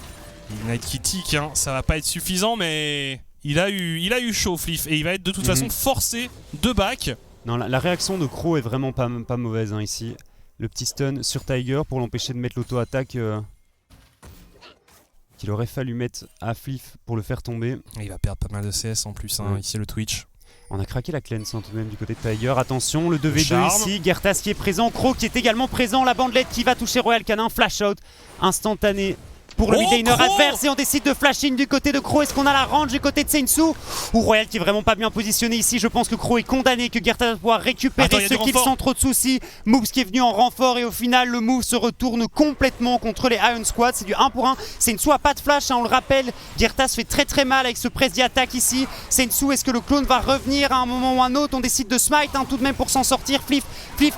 Ignite qui tique, hein. Ça va pas être suffisant, mais il a eu chaud, Fliff. Et il va être de toute façon forcé de back. Non, la réaction de Crow est vraiment pas mauvaise ici. Le petit stun sur Tiger pour l'empêcher de mettre l'auto-attaque qu'il aurait fallu mettre à Fliff pour le faire tomber. Et il va perdre pas mal de CS en plus, ici le Twitch. On a craqué la cleanse tout de même du côté de Tiger. Attention, le 2v2 ici. Gertas qui est présent. Crow qui est également présent. La bandelette qui va toucher Royal Canin. Flash out instantané pour le mid laner adverse. Et on décide de flash in du côté de Crow. Est-ce qu'on a la range du côté de Sensu? Ou Royal qui est vraiment pas bien positionné ici. Je pense que Crow est condamné. Que Gertas va pouvoir récupérer ce kill sans trop de soucis. Moves qui est venu en renfort. Et au final, le move se retourne complètement contre les Iron Squad. C'est du 1 pour 1. Sensu a pas de flash, on le rappelle. Gertas fait très mal avec ce press d'attaque ici. Sensu, est-ce que le clone va revenir à un moment ou un autre? On décide de smite tout de même pour s'en sortir. Fliff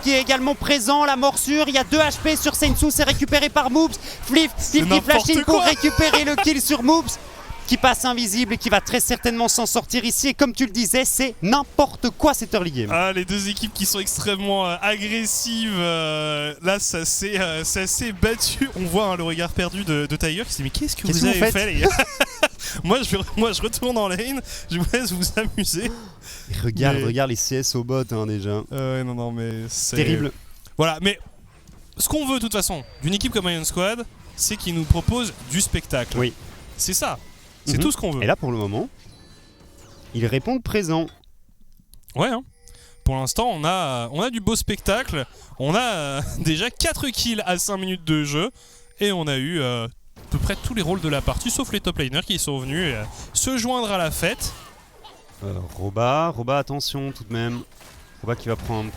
qui est également présent. La morsure, il y a 2 HP sur Sensu. C'est récupéré par Moves. Fliff qui flash in pour récupérer le kill sur Moves, qui passe invisible et qui va très certainement s'en sortir ici. Et comme tu le disais, c'est n'importe quoi cette early game. Les deux équipes qui sont extrêmement agressives. Là, ça s'est battu. On voit le regard perdu de Tiger qui se dit mais qu'est-ce que vous avez fait les gars? moi, je retourne en lane. Je vous laisse vous amuser. Regarde les CS au bot déjà. Non, mais c'est terrible. Voilà, mais ce qu'on veut de toute façon d'une équipe comme Iron Squad, c'est qu'ils nous proposent du spectacle. Oui. C'est ça. C'est tout ce qu'on veut. Et là, pour le moment, ils répondent présent. Ouais, hein. Pour l'instant, on a du beau spectacle. On a déjà 4 kills à 5 minutes de jeu. Et on a eu à peu près tous les rôles de la partie, sauf les top laners qui sont venus se joindre à la fête. Roba, attention tout de même. Roba qui va prendre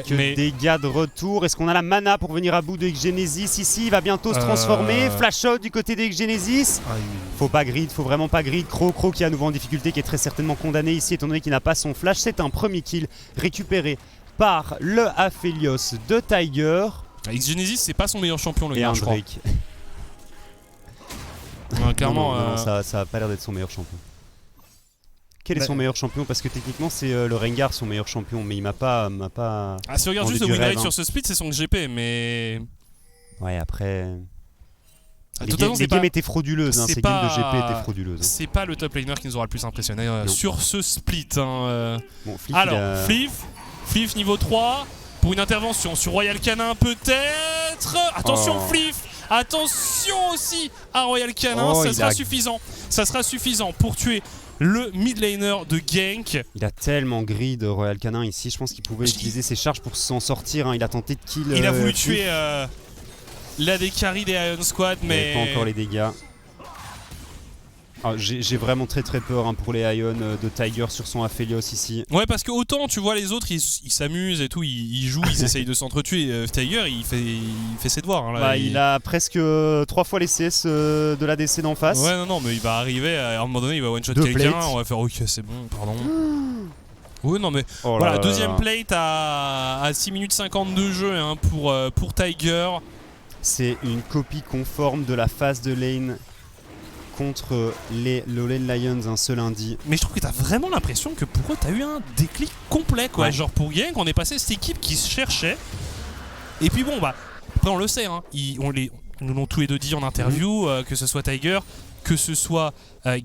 quelques dégâts de retour. Est-ce qu'on a la mana pour venir à bout de Genesis ici? Il va bientôt se transformer. Flash out du côté de Genesis. Faut pas grid, faut vraiment pas grid. Crow qui est à nouveau en difficulté, qui est très certainement condamné ici étant donné qu'il n'a pas son flash. C'est un premier kill récupéré par le Aphelios de Tiger. Genesis, c'est pas son meilleur champion le gars, je crois. Clairement, non, ça a pas l'air d'être son meilleur champion. Quel est son meilleur champion? Parce que techniquement c'est le Rengar son meilleur champion, mais il m'a pas si on regarde juste le win rate sur ce split, c'est son GP, mais... Ouais, après... Les games étaient frauduleuses, ces games de GP étaient frauduleuses. C'est pas le top laner qui nous aura le plus impressionné sur ce split. Bon, Fliff niveau 3, pour une intervention sur Royal Canin peut-être. Attention Fliff. Attention aussi à Royal Canin, ça sera suffisant. Ça sera suffisant pour tuer le mid laner de gank. Il a tellement grid Royal Canin ici, je pense qu'il pouvait utiliser ses charges pour s'en sortir. Hein. Il a tenté de kill. Il a voulu tuer l'AD carry des Ion Squad, mais pas encore les dégâts. Ah, j'ai vraiment très peur hein, pour les Ion de Tiger sur son Aphelios ici. Ouais, parce que autant tu vois les autres ils s'amusent et tout, ils jouent, ils essayent de s'entretuer. Tiger il fait ses devoirs. Hein, là, bah, il a presque 3 fois les CS de l'ADC d'en face. Ouais, non, mais il va arriver, à un moment donné il va one shot quelqu'un, on va faire ok, c'est bon, pardon. Oui, non, mais voilà, deuxième plate à 6 minutes 50 de jeu hein, pour Tiger. C'est une copie conforme de la phase de lane contre les Lowland Lions un seul lundi. Mais je trouve que t'as vraiment l'impression que pour eux t'as eu un déclic complet quoi. Ouais. Genre pour Gank on est passé cette équipe qui se cherchait. Et puis bon bah après on le sait hein, nous l'ont tous les deux dit en interview, que ce soit Tiger, que ce soit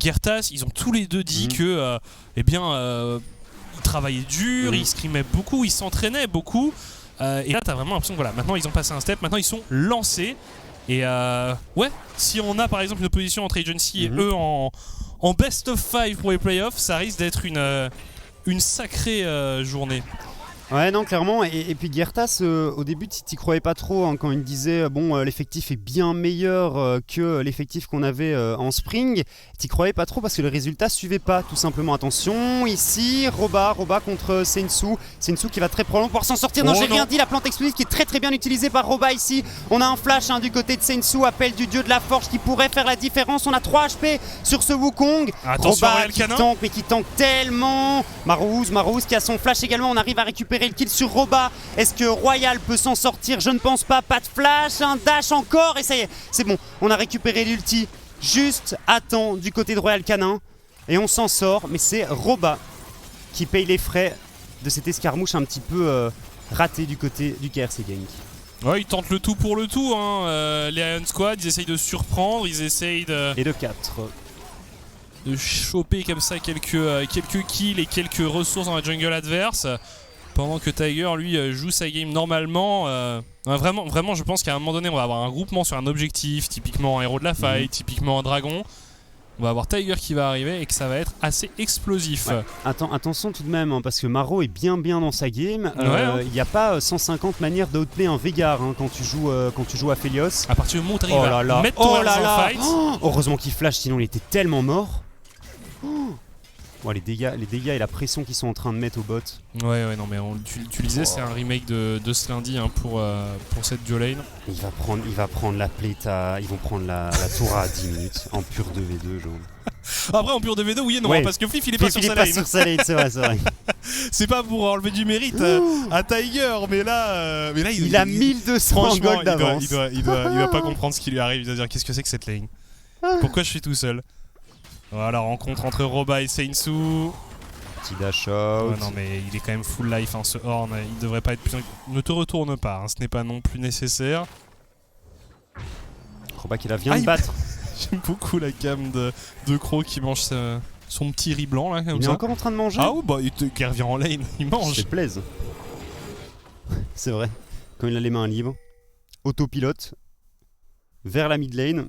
Gertas, ils ont tous les deux dit que ils travaillaient dur, ils scrimaient beaucoup, ils s'entraînaient beaucoup. Et là t'as vraiment l'impression que voilà, maintenant ils ont passé un step, maintenant ils sont lancés. Et ouais, si on a par exemple une opposition entre Agency et eux en best of 5 pour les playoffs, ça risque d'être une sacrée journée. Ouais, non, clairement. Et puis Gertas, au début, t'y croyais pas trop hein, quand il disait bon, l'effectif est bien meilleur que l'effectif qu'on avait en spring. T'y croyais pas trop parce que le résultat suivait pas, tout simplement. Attention, ici, Roba contre Sensu. Sensu qui va très probablement pouvoir s'en sortir. Non, j'ai rien dit. La plante explosive qui est très bien utilisée par Roba ici. On a un flash hein, du côté de Sensu, appel du dieu de la forge qui pourrait faire la différence. On a 3 HP sur ce Wukong. Attention, Roba qui tank, mais qui tank tellement. Marouz qui a son flash également. On arrive à récupérer le kill sur Roba. Est-ce que Royal peut s'en sortir? Je ne pense pas. Pas de flash, un dash encore et ça y est, c'est bon. On a récupéré l'ulti juste à temps du côté de Royal Canin et on s'en sort. Mais c'est Roba qui paye les frais de cette escarmouche un petit peu ratée du côté du KRC Gank. Ouais, ils tentent le tout pour le tout. Hein. Les Ion Squad, ils essayent de surprendre, ils essayent de... Et de 4. De choper comme ça quelques kills et quelques ressources dans la jungle adverse. Pendant que Tiger, lui, joue sa game normalement. Vraiment, je pense qu'à un moment donné, on va avoir un groupement sur un objectif, typiquement un héros de la fight, typiquement un dragon. On va avoir Tiger qui va arriver et que ça va être assez explosif. Ouais. Attention tout de même, hein, parce que Maro est bien dans sa game. Il n'y a pas 150 manières d'outplay un Veigar hein, quand tu joues à Aphelios. À partir du moment où tu arrives à mettre ton en fight. Heureusement qu'il flash, sinon il était tellement mort. Les dégâts et la pression qu'ils sont en train de mettre au bot. Ouais, non, mais tu le disais, c'est un remake de ce lundi hein, pour cette duo lane. Il va prendre la plate ils vont prendre la tour à 10 minutes en pur 2v2, genre. Après, en pur 2v2, oui et non, ouais. Parce que Fliff, il est pas sur sa lane. C'est vrai. C'est pas pour enlever du mérite à Tiger, mais là il a 1200 gold d'avance. Il doit pas comprendre ce qui lui arrive. Il doit dire qu'est-ce que c'est que cette lane. Pourquoi je suis tout seul? Voilà, rencontre entre Roba et Sensu. Petit dash out. Non mais il est quand même full life hein, ce Horn, il devrait pas être plus... Ne te retourne pas, hein, ce n'est pas non plus nécessaire. Roba qui la vient de battre. J'aime beaucoup la gamme de Croc qui mange son petit riz blanc là comme ça. Il est encore en train de manger. Ah oui, bah il revient en lane, il mange. C'est plaise. C'est vrai. Quand il a les mains libres. Autopilote. Vers la mid lane.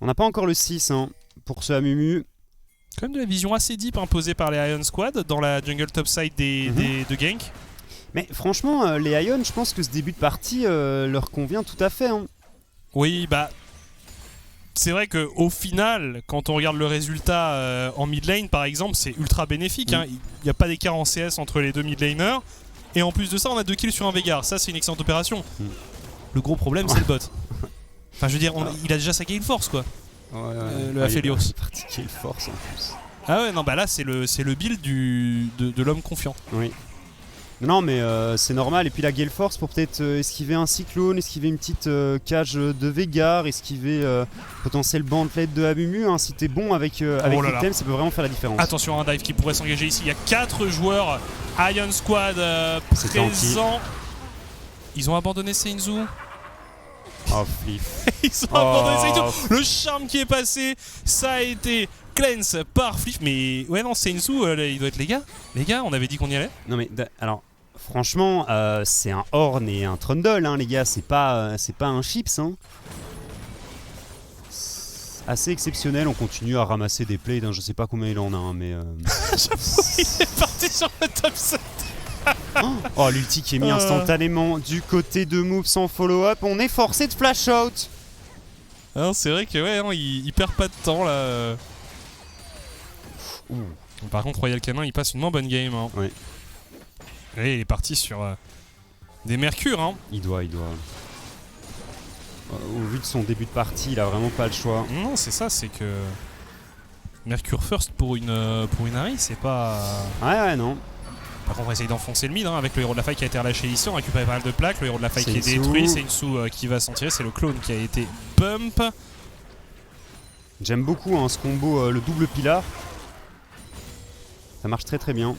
On n'a pas encore le 6 hein. Pour ce Amumu. Quand même de la vision assez deep imposée par les Ion Squad dans la jungle topside de Gank. Mais franchement, les Ion, je pense que ce début de partie leur convient tout à fait. Hein. Oui, bah... C'est vrai qu'au final, quand on regarde le résultat en mid lane par exemple, c'est ultra bénéfique. Hein. Il n'y a pas d'écart en CS entre les deux mid laners. Et en plus de ça, on a 2 kills sur un Veigar. Ça, c'est une excellente opération. Le gros problème, c'est le bot. Enfin, je veux dire, il a déjà sa Gale Force quoi. Le Aphelios. Il a pratiqué le force en plus. Ah ouais, non, bah là c'est le build de l'homme confiant. Oui. Non, mais c'est normal. Et puis la Gale Force pour peut-être esquiver un cyclone, esquiver une petite cage de Veigar, esquiver potentiel bandlet de Amumu. Hein. Si t'es bon avec l'item, ça peut vraiment faire la différence. Attention, un dive qui pourrait s'engager ici. Il y a 4 joueurs Ion Squad présents. Ils ont abandonné Senzu. Oh, Fliff. Ils ont abandonné Senzu. Le charme qui est passé, ça a été cleanse par Fliff. Mais ouais, non, Senzu, il doit être les gars. Les gars, on avait dit qu'on y allait. Non, mais alors, Franchement, c'est un Horn et un Trundle, hein, les gars. C'est pas un Chips. Hein. C'est assez exceptionnel. On continue à ramasser des plays. Hein. Je sais pas combien il en a, hein, mais. J'avoue, il est parti sur le top 7. Oh, l'ulti qui est mis instantanément du côté de Move sans follow-up. On est forcé de flash out. C'est vrai que ouais, il perd pas de temps là. Par contre, Royal Canin, il passe une moins bonne game. Hein. Ouais. Et il est parti sur des mercures. Hein. Il doit. Au vu de son début de partie, il a vraiment pas le choix. Non, c'est ça, c'est que Mercure first pour une Harry, c'est pas. Ouais, non. Par contre, on va essayer d'enfoncer le mid hein, avec le héros de la faille qui a été relâché ici. On récupère pas mal de plaques. Le héros de la faille qui est détruit. C'est Insu qui va s'en tirer. C'est le clone qui a été bump. J'aime beaucoup hein, ce combo, le double pilar. Ça marche très très bien.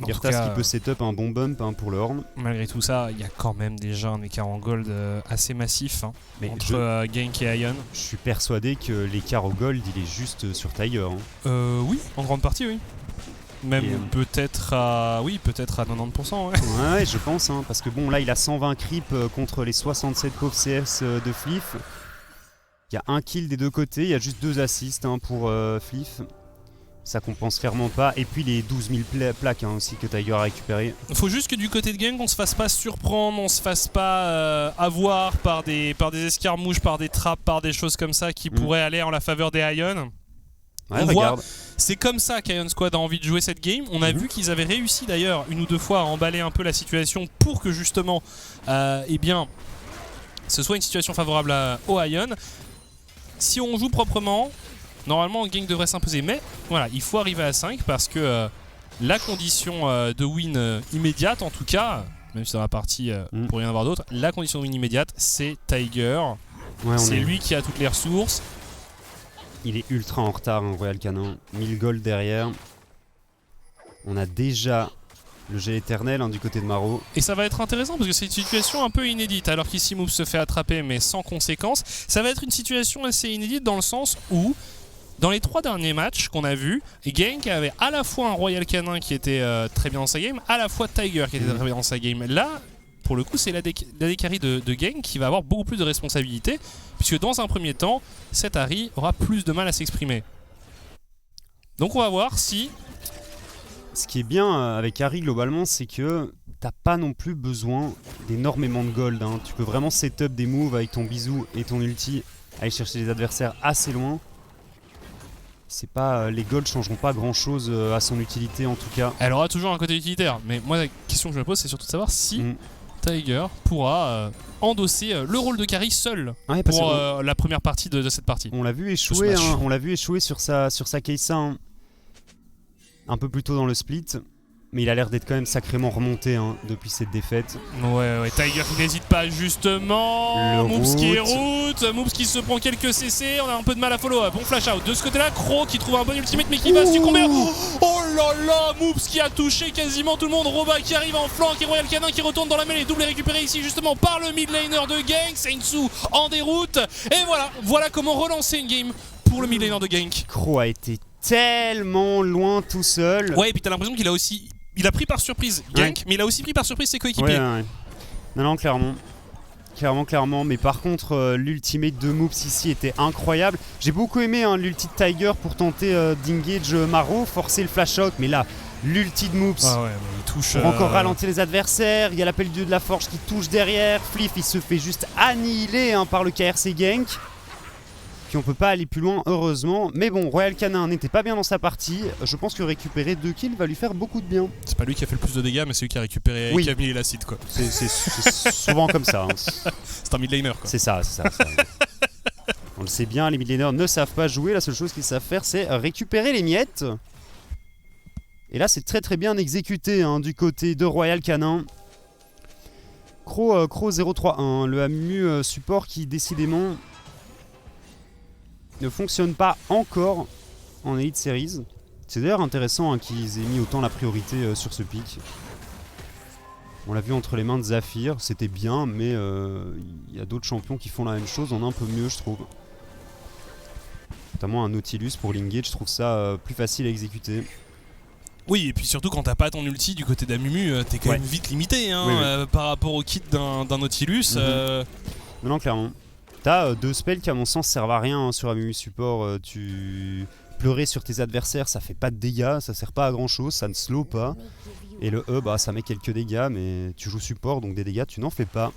Virtas qui peut setup un bon bump hein, pour le Horn. Malgré tout ça, il y a quand même déjà un écart en gold assez massif hein, entre Genk et Ion. Je suis persuadé que l'écart au gold il est juste sur Tiger. Hein. Oui, en grande partie, oui. Même peut-être à 90%. Ouais, je pense. Hein, parce que bon, là il a 120 creep contre les 67 pauvres CS de Fliff. Il y a un kill des deux côtés, il y a juste 2 assists hein, pour Fliff. Ça compense clairement pas. Et puis les 12 000 plaques hein, aussi que Tiger a récupéré. Faut juste que du côté de Genk, on se fasse pas surprendre, on se fasse pas avoir par des escarmouches, par des trappes, par des choses comme ça qui pourraient aller en la faveur des Ion. Ouais, regarde. C'est comme ça qu'Ion Squad a envie de jouer cette game. On a vu qu'ils avaient réussi d'ailleurs une ou deux fois à emballer un peu la situation pour que justement, eh bien, ce soit une situation favorable aux Ion. Si on joue proprement, normalement Genk devrait s'imposer. Mais voilà, il faut arriver à 5 parce que la condition de win immédiate, en tout cas, même si dans la partie pour rien avoir d'autre, la condition de win immédiate, c'est Tiger. Ouais, c'est lui qui a toutes les ressources. Il est ultra en retard, hein, Royal Canin. 1000 gold derrière. On a déjà le gel éternel hein, du côté de Maro. Et ça va être intéressant parce que c'est une situation un peu inédite. Alors qu'ici Move se fait attraper mais sans conséquence. Ça va être une situation assez inédite dans le sens où, dans les 3 derniers matchs qu'on a vus, Genk avait à la fois un Royal Canin qui était très bien dans sa game, à la fois Tiger qui était très bien dans sa game. Là, pour le coup, c'est l'AD carry de Genk qui va avoir beaucoup plus de responsabilités, puisque dans un premier temps, cet Harry aura plus de mal à s'exprimer. Donc on va voir si... Ce qui est bien avec Harry globalement, c'est que t'as pas non plus besoin d'énormément de gold. Hein. Tu peux vraiment setup des moves avec ton bisou et ton ulti, aller chercher les adversaires assez loin. C'est pas, les golds changeront pas grand chose à son utilité en tout cas. Elle aura toujours un côté utilitaire, mais moi la question que je me pose c'est surtout de savoir si Tiger pourra endosser le rôle de carry seul pour la première partie de cette partie. On l'a vu échouer, hein, on l'a vu échouer sur sa Kai'Sa hein, un peu plus tôt dans le split. Mais il a l'air d'être quand même sacrément remonté hein, depuis cette défaite. Ouais, Tiger qui n'hésite pas justement. Moves qui est route, Moves qui se prend quelques CC, on a un peu de mal à follow up. Bon flash out. De ce côté-là, Crow qui trouve un bon ultimate mais qui va succomber. Oh là là, Moves qui a touché quasiment tout le monde. Roba qui arrive en flanc et Royal Canin qui retourne dans la mêlée. Double récupéré ici justement par le mid laner de Genk. C'est Insu en déroute. Et voilà comment relancer une game pour le mid laner de Genk. Crow a été tellement loin tout seul. Ouais, et puis t'as l'impression qu'il a aussi... Il a pris par surprise Genk, mais il a aussi pris par surprise ses coéquipiers. Ouais. Non, clairement. Clairement. Mais par contre, l'ultimate de Moops ici était incroyable. J'ai beaucoup aimé hein, l'ulti de Tiger pour tenter d'engage Maro, forcer le flash out. Mais là, l'ulti de Moops il touche, pour encore ralentir les adversaires. Il y a l'appel dieu de la forge qui touche derrière. Fliff, il se fait juste annihiler hein, par le KRC Genk. Puis on peut pas aller plus loin heureusement. Mais bon, Royal Canin n'était pas bien dans sa partie. Je pense que récupérer 2 kills va lui faire beaucoup de bien. C'est pas lui qui a fait le plus de dégâts, mais c'est lui qui a récupéré qui a mis l'acide quoi. C'est souvent comme ça. Hein. C'est un mid laner quoi. C'est ça. On le sait bien, les mid laners ne savent pas jouer. La seule chose qu'ils savent faire, c'est récupérer les miettes. Et là, c'est très bien exécuté hein, du côté de Royal Canin. Crow 031, le Amu support qui décidément ne fonctionne pas encore en Elite Series. C'est d'ailleurs intéressant hein, qu'ils aient mis autant la priorité sur ce pick. On l'a vu entre les mains de Zafir, c'était bien, mais il y a d'autres champions qui font la même chose en un peu mieux, je trouve. Notamment un Nautilus pour l'engage, je trouve ça plus facile à exécuter. Oui, et puis surtout quand t'as pas ton ulti du côté d'Amumu, t'es quand même vite limité hein, Oui. par rapport au kit d'un Nautilus. Non, clairement. T'as 2 spells qui à mon sens servent à rien hein, sur Amumu support. Tu pleurer sur tes adversaires, ça fait pas de dégâts, ça sert pas à grand chose, ça ne slow pas. Et le E, bah ça met quelques dégâts, mais tu joues support donc des dégâts tu n'en fais pas.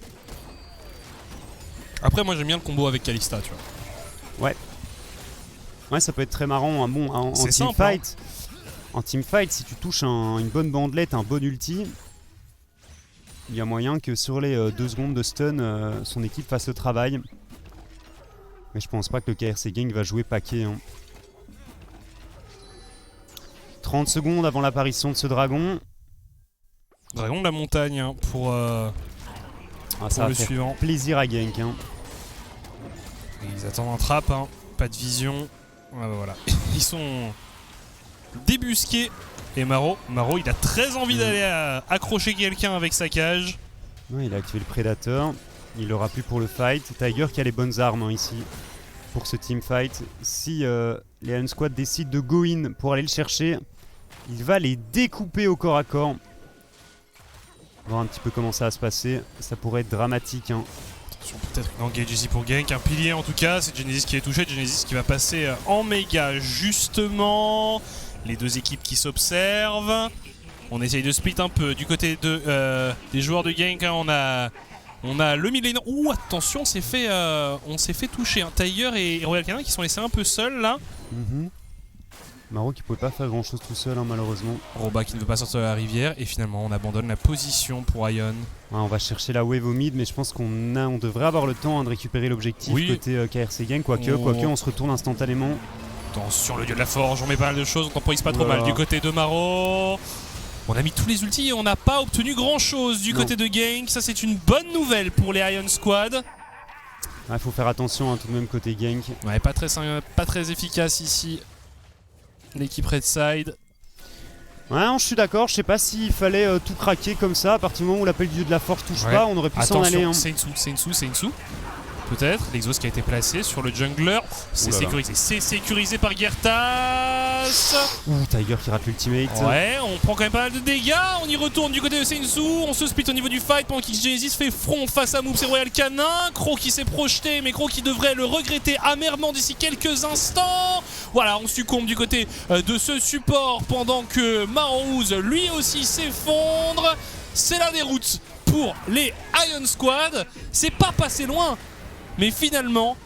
Après, moi j'aime bien le combo avec Kalista, tu vois. Ouais, ça peut être très marrant, en C'est simple, teamfight. En teamfight, si tu touches une bonne bandelette, un bon ulti, il y a moyen que sur les 2 secondes de stun, son équipe fasse le travail. Mais je pense pas que le KRC Gang va jouer paquet. Hein. 30 secondes avant l'apparition de ce dragon. Dragon de la montagne hein, pour Ça va le faire suivant. plaisir à Gank. Hein. Ils attendent un trap, hein. Pas de vision. Ah bah voilà. Ils sont débusqués. Et Maro, il a très envie d'aller accrocher quelqu'un avec sa cage. Ouais, il a activé le prédateur. Il l'aura plus pour le fight. Tiger qui a les bonnes armes hein, ici pour ce team fight. Si les Iron Squad décident de go in pour aller le chercher, il va les découper au corps à corps. On va voir un petit peu comment ça va se passer. Ça pourrait être dramatique. Hein. Attention, peut-être une engage ici pour Gank. Un pilier en tout cas. C'est Genesis qui est touché. Genesis qui va passer en méga justement. Les deux équipes qui s'observent. On essaye de split un peu du côté des joueurs de Gank. Hein. On a le mid laner. Ouh, attention, on s'est fait toucher. Hein. Tiger et Royal Canin qui sont laissés un peu seuls là. Maro qui pouvait pas faire grand chose tout seul hein, malheureusement. Roba qui ne veut pas sortir de la rivière. Et finalement, on abandonne la position pour Ion. Ouais, on va chercher la wave au mid, mais je pense qu'on devrait avoir le temps hein, de récupérer l'objectif côté KRC Gang. Quoique, on se retourne instantanément. Attention, le dieu de la forge, on met pas mal de choses, on temporise pas trop mal du côté de Maro. On a mis tous les ultis et on n'a pas obtenu grand chose du côté de Gank. Ça, c'est une bonne nouvelle pour les Ion Squad. Il faut faire attention hein, tout de même côté Gank. Ouais, pas très efficace ici. L'équipe Red Side. Ouais, je suis d'accord, je sais pas s'il fallait tout craquer comme ça. À partir du moment où l'appel du dieu de la force touche pas, on aurait pu s'en aller. Hein. C'est une sous. Peut-être, l'exos qui a été placé sur le jungler, c'est sécurisé par Gertas. Ouh, Tiger qui rate l'ultimate. Ouais, on prend quand même pas mal de dégâts, on y retourne du côté de Seinsu, on se split au niveau du fight pendant qu'Genesis fait front face à Moop, c'est Royal Canin, Croc qui s'est projeté, mais Croc qui devrait le regretter amèrement d'ici quelques instants. Voilà, on succombe du côté de ce support pendant que Marouz lui aussi s'effondre. C'est la déroute pour les Ion Squad, c'est pas passé loin. Mais finalement,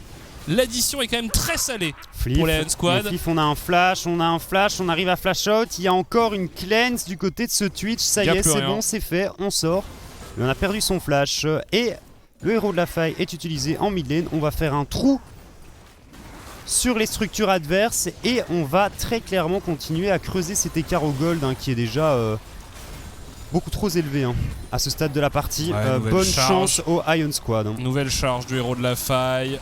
l'addition est quand même très salée pour les Ion Squad. On a un flash, on arrive à flash out. Il y a encore une cleanse du côté de ce Twitch. Ça y est, c'est bon, c'est fait, on sort. Mais on a perdu son flash. Et le héros de la faille est utilisé en mid lane. On va faire un trou sur les structures adverses. Et on va très clairement continuer à creuser cet écart au gold hein, qui est déjà... beaucoup trop élevé hein, à ce stade de la partie. Bonne chance au Ion Squad. Hein. Nouvelle charge du héros de la faille.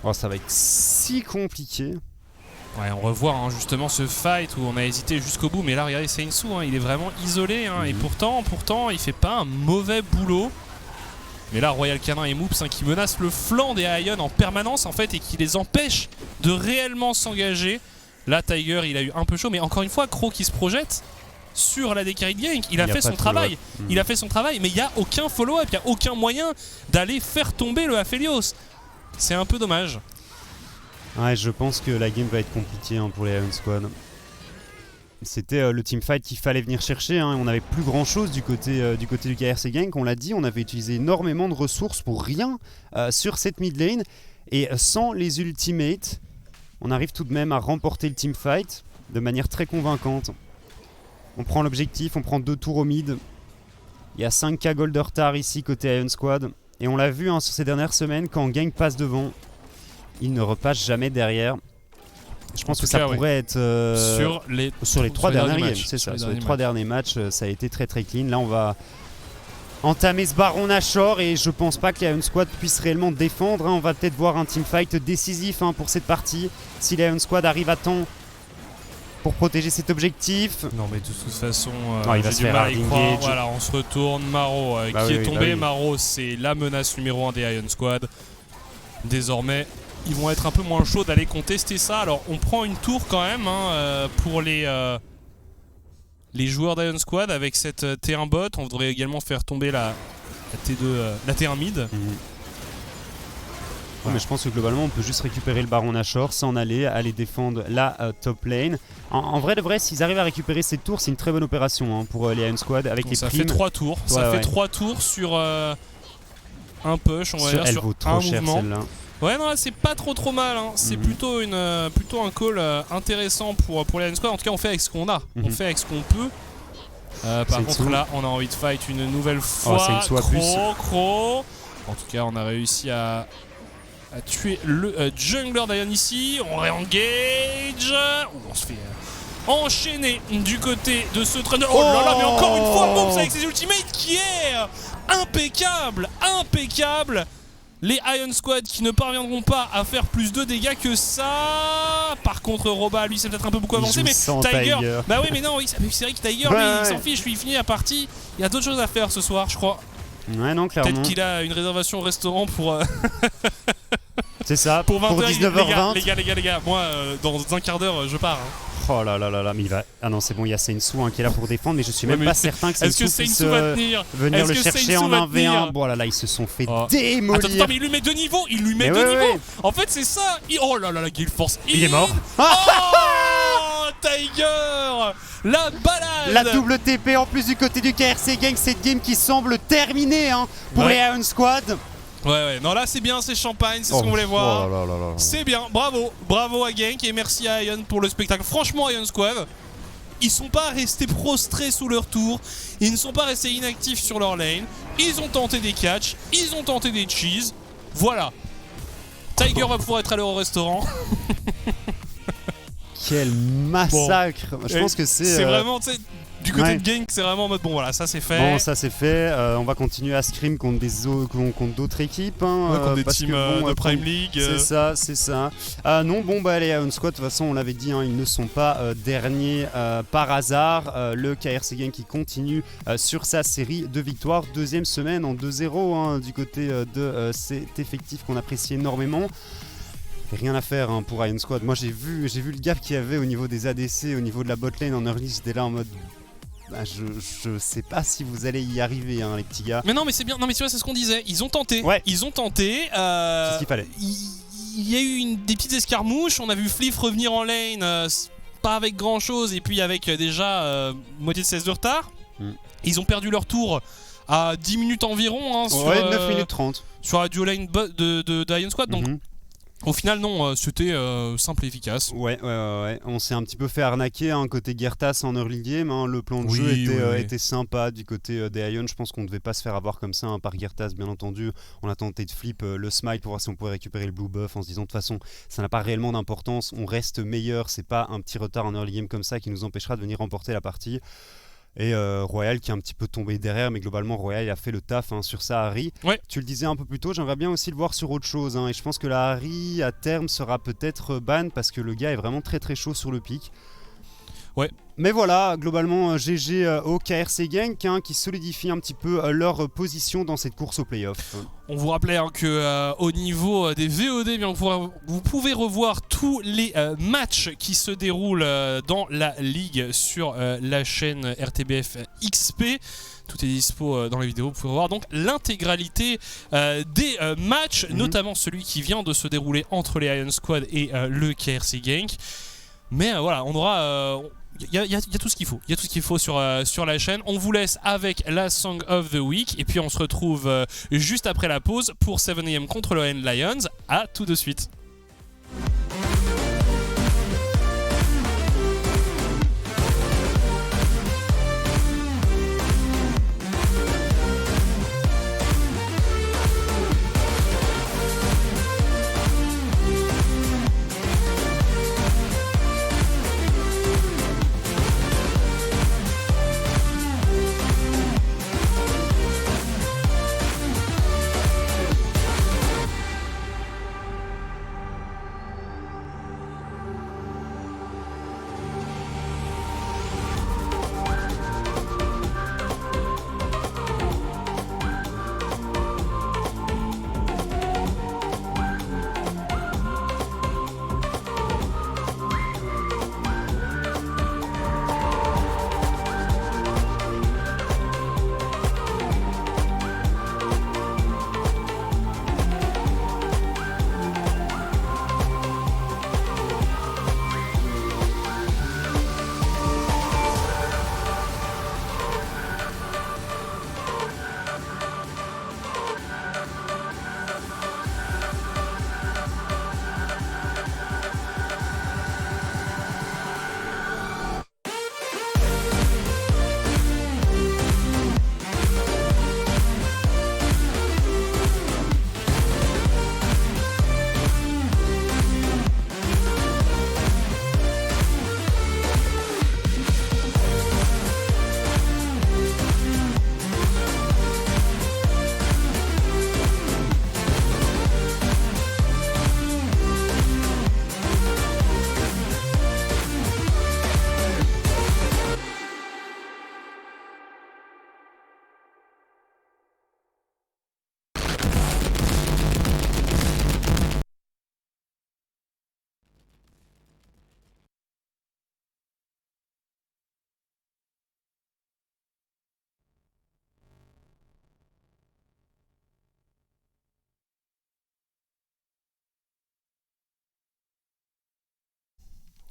Oh, ça va être si compliqué. Ouais, on revoit hein, justement ce fight où on a hésité jusqu'au bout. Mais là, regardez Seinsu, hein, il est vraiment isolé. Hein, et pourtant, il fait pas un mauvais boulot. Mais là, Royal Canin et Moops hein, qui menacent le flanc des Ion en permanence en fait et qui les empêchent de réellement s'engager. Là, Tiger, il a eu un peu chaud. Mais encore une fois, Croc qui se projette sur la décarry de Gank, il a fait son travail. Il a fait son travail, mais il n'y a aucun follow-up, il n'y a aucun moyen d'aller faire tomber le Aphelios. C'est un peu dommage. Ouais, je pense que la game va être compliquée hein, pour les Iron Squad. C'était le teamfight qu'il fallait venir chercher. Hein. On n'avait plus grand chose du côté du KRC Gank. On l'a dit, on avait utilisé énormément de ressources pour rien sur cette mid lane. Et sans les ultimates, on arrive tout de même à remporter le teamfight de manière très convaincante. On prend l'objectif, on prend 2 tours au mid. Il y a 5k gold de retard ici côté Ion Squad. Et on l'a vu hein, sur ces dernières semaines, quand Gank passe devant, il ne repasse jamais derrière. Je pense que ça pourrait être sur les 3 derniers matchs. C'est ça, sur les 3 derniers matchs, ça a été très très clean. Là, on va entamer ce Baron Nashor et je pense pas que les Ion Squad puissent réellement défendre. Hein. On va peut-être voir un teamfight décisif hein, pour cette partie. Si les Ion Squad arrivent à temps pour protéger cet objectif. Non mais de toute façon, il va se faire hard engage. Voilà, on se retourne. Maro qui est tombé. Maro, c'est la menace numéro 1 des Ion Squad. Désormais, ils vont être un peu moins chauds d'aller contester ça. Alors on prend une tour quand même pour les joueurs d'Ion Squad avec cette T1 bot. On voudrait également faire tomber la T2, la T1 mid. Ouais, mais je pense que globalement on peut juste récupérer le Baron Nashor, s'en aller défendre la top lane. En vrai de vrai, s'ils arrivent à récupérer cette tour, c'est une très bonne opération pour les Iron Squad avec Donc les ça primes. fait 3 tours. Ouais, ça ouais. fait 3 tours sur un push, on va dire, Elle sur vaut trop un cher mouvement. celle-là. Ouais, non, là, c'est pas trop mal. Hein. C'est plutôt un call intéressant pour les Iron Squad. En tout cas, on fait avec ce qu'on a. On fait avec ce qu'on peut. Par contre, là, on a envie de fight une nouvelle fois. C'est une soie plus. Croc. En tout cas, on a réussi à tuer le jungler d'Ion ici. On réengage. On se fait enchaîner du côté de ce traîneur. Oh là là, mais encore une fois, Mops avec ses ultimates qui est impeccable. Les Ion Squad qui ne parviendront pas à faire plus de dégâts que ça. Par contre, Roba, lui, c'est peut-être un peu beaucoup avancé, mais Tiger. Bah oui, mais non, oui, c'est vrai que Tiger, lui, il s'en fiche, lui, il finit la partie. Il y a d'autres choses à faire ce soir, je crois. Ouais, non, clairement. Peut-être qu'il a une réservation au restaurant pour. C'est ça, pour 19h20. Les gars, moi, dans un quart d'heure, je pars. Hein. Oh là là là là, mais il va. Ah non, c'est bon, il y a Seinsou qui est là pour défendre, mais je suis même pas certain que Seinsou puisse venir le chercher en 1v1. Bon là là, ils se sont fait démolir. Attends, mais il lui met 2 niveaux, En fait, c'est ça. Oh là là, la Guild Force. Il est mort. Oh, Tiger, la balade. La double TP en plus du côté du KRC Gang, cette game qui semble terminée pour les Iron Squad. Ouais, non là c'est bien, c'est champagne, c'est ce qu'on voulait voir. C'est bien, bravo à Genk et merci à Ion pour le spectacle. Franchement, Ion Squad, ils sont pas restés prostrés sous leur tour, ils ne sont pas restés inactifs sur leur lane, ils ont tenté des catchs, ils ont tenté des cheese, voilà. Tiger va pouvoir être allé au restaurant. Quel massacre. Je pense que c'est vraiment, tu sais, du côté de Genk, c'est vraiment en mode bon voilà, ça c'est fait. Bon, ça c'est fait. On va continuer à scrim contre d'autres équipes. Contre des teams de Prime League. C'est ça. Non, bon, bah les Iron Squad, de toute façon, on l'avait dit, ils ne sont pas derniers par hasard. Le KRC Gang qui continue sur sa série de victoires. Deuxième semaine en 2-0 du côté de cet effectif qu'on apprécie énormément. Rien à faire pour Iron Squad. Moi j'ai vu le gap qu'il y avait au niveau des ADC, au niveau de la botlane en early. J'étais là en mode je sais pas si vous allez y arriver les petits gars. Mais non, mais c'est bien. Non mais tu vois, c'est ce qu'on disait. Ils ont tenté. Ils ont tenté. C'est ce qu'il fallait. Il y a eu des petites escarmouches. On a vu Fliff revenir en lane, pas avec grand chose, et puis avec déjà moitié de 16 de retard. Ils ont perdu leur tour à 10 minutes environ. Sur, 9 minutes 30. Sur la duo lane de Iron Squad. Donc au final, non, c'était simple et efficace. Ouais. On s'est un petit peu fait arnaquer côté Gertas en early game. Le plan de jeu était sympa du côté des Ion. Je pense qu'on ne devait pas se faire avoir comme ça par Gertas, bien entendu. On a tenté de flip le smite pour voir si on pouvait récupérer le blue buff en se disant de toute façon, ça n'a pas réellement d'importance. On reste meilleur. C'est pas un petit retard en early game comme ça qui nous empêchera de venir remporter la partie. Et Royal qui est un petit peu tombé derrière, mais globalement Royal a fait le taf sur sa Harry. Tu le disais un peu plus tôt, j'aimerais bien aussi le voir sur autre chose, et je pense que la Harry à terme sera peut-être ban parce que le gars est vraiment très très chaud sur le pic. Mais voilà, globalement GG au KRC Gang qui solidifie un petit peu leur position dans cette course au playoff. On vous rappelait que au niveau des VOD, vous pouvez revoir tous les matchs qui se déroulent dans la ligue sur la chaîne RTBF XP. Tout est dispo dans les vidéos, vous pouvez voir donc l'intégralité des matchs, notamment celui qui vient de se dérouler entre les Iron Squad et le KRC Gang. Mais voilà, on aura... Il y a tout ce qu'il faut. Il y a tout ce qu'il faut sur la chaîne. On vous laisse avec la Song of the Week. Et puis on se retrouve juste après la pause pour 7am contre le Lions. À tout de suite.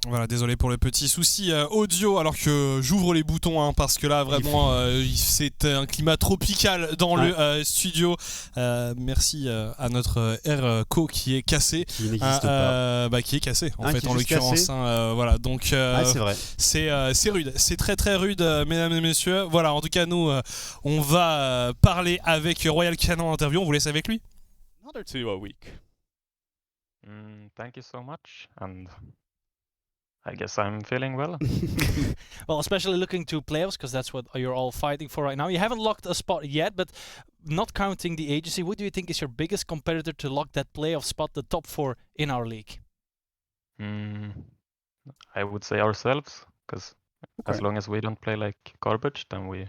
Voilà, désolé pour le petit souci audio alors que j'ouvre les boutons parce que là vraiment c'est un climat tropical dans le studio. Merci à notre airco qui est cassé. Qui n'existe pas. Qui est cassé en fait qui est en juste l'occurrence. Voilà, donc c'est vrai. c'est rude, c'est très très rude mesdames et messieurs. Voilà, en tout cas nous on va parler avec Royal Canin en interview, on vous laisse avec lui. Another 2 a week. Thank you so much, and I guess I'm feeling well. Well, especially looking to playoffs, because that's what you're all fighting for right now. You haven't locked a spot yet, but not counting the agency, what do you think is your biggest competitor to lock that playoff spot, the top 4 in our league? I would say ourselves, because as long as we don't play like garbage, then we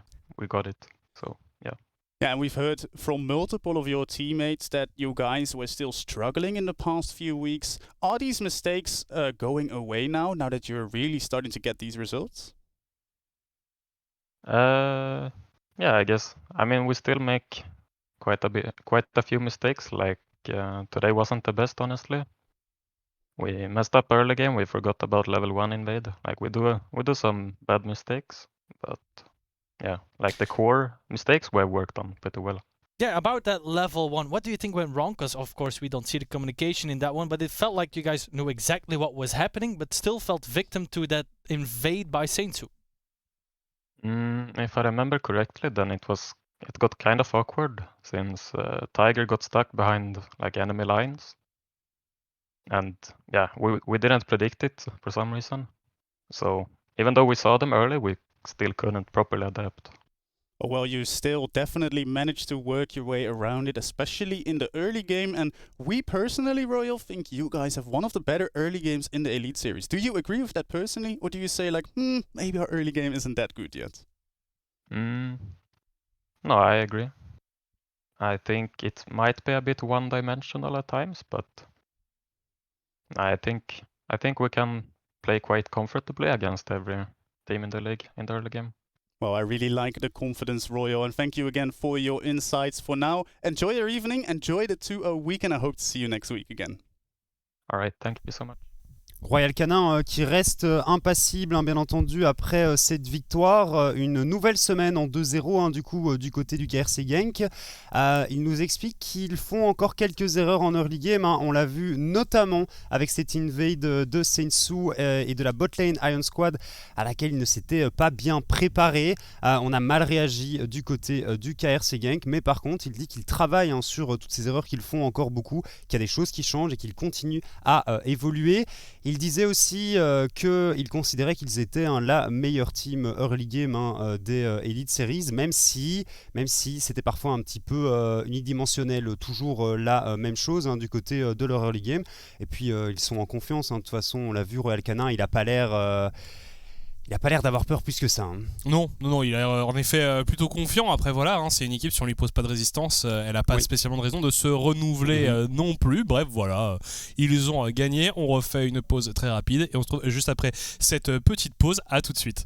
got it. So yeah. Yeah, and we've heard from multiple of your teammates that you guys were still struggling in the past few weeks. Are these mistakes going away now that you're really starting to get these results? Yeah, I guess. I mean, we still make quite a few mistakes. Like today wasn't the best, honestly. We messed up early game. We forgot about level 1 invade. Like we do some bad mistakes, but yeah, like the core mistakes were worked on pretty well. Yeah, about that level 1, what do you think went wrong? Because of course we don't see the communication in that one, but it felt like you guys knew exactly what was happening, but still felt victim to that invade by Saintsu. If I remember correctly, then it got kind of awkward since Tiger got stuck behind like enemy lines, and yeah, we didn't predict it for some reason. So even though we saw them early, we still couldn't properly adapt. Well, you still definitely managed to work your way around it, especially in the early game. And we personally, Royal, think you guys have one of the better early games in the Elite Series. Do you agree with that personally? Or do you say like, maybe our early game isn't that good yet? No, I agree. I think it might be a bit one-dimensional at times, but I think we can play quite comfortably against every team in the league in the early game. Well, I really like the confidence, Royal, and thank you again for your insights. For now, enjoy your evening, enjoy the 2-0 week, and I hope to see you next week again. All right, thank you so much. Royal Canin qui reste impassible, bien entendu, après cette victoire. Une nouvelle semaine en 2-0, du coup, du côté du KRC Genk. Il nous explique qu'ils font encore quelques erreurs en early game. On l'a vu notamment avec cette invade de Saintsu et de la botlane Iron Squad à laquelle ils ne s'étaient pas bien préparés. On a mal réagi du côté du KRC Genk, mais par contre, il dit qu'il travaille sur toutes ces erreurs qu'ils font encore beaucoup, qu'il y a des choses qui changent et qu'ils continuent à évoluer. Il disait aussi qu'il considérait qu'ils étaient la meilleure team early game des Elite Series, même si c'était parfois un petit peu unidimensionnel, toujours la même chose du côté de leur early game. Et puis ils sont en confiance, de toute façon, on l'a vu, Royal Canin, il n'a pas l'air d'avoir peur plus que ça. Non, il a en effet plutôt confiant. Après voilà, c'est une équipe, si on lui pose pas de résistance, elle n'a pas spécialement de raison de se renouveler non plus. Bref, voilà, ils ont gagné. On refait une pause très rapide et on se retrouve juste après cette petite pause. À tout de suite.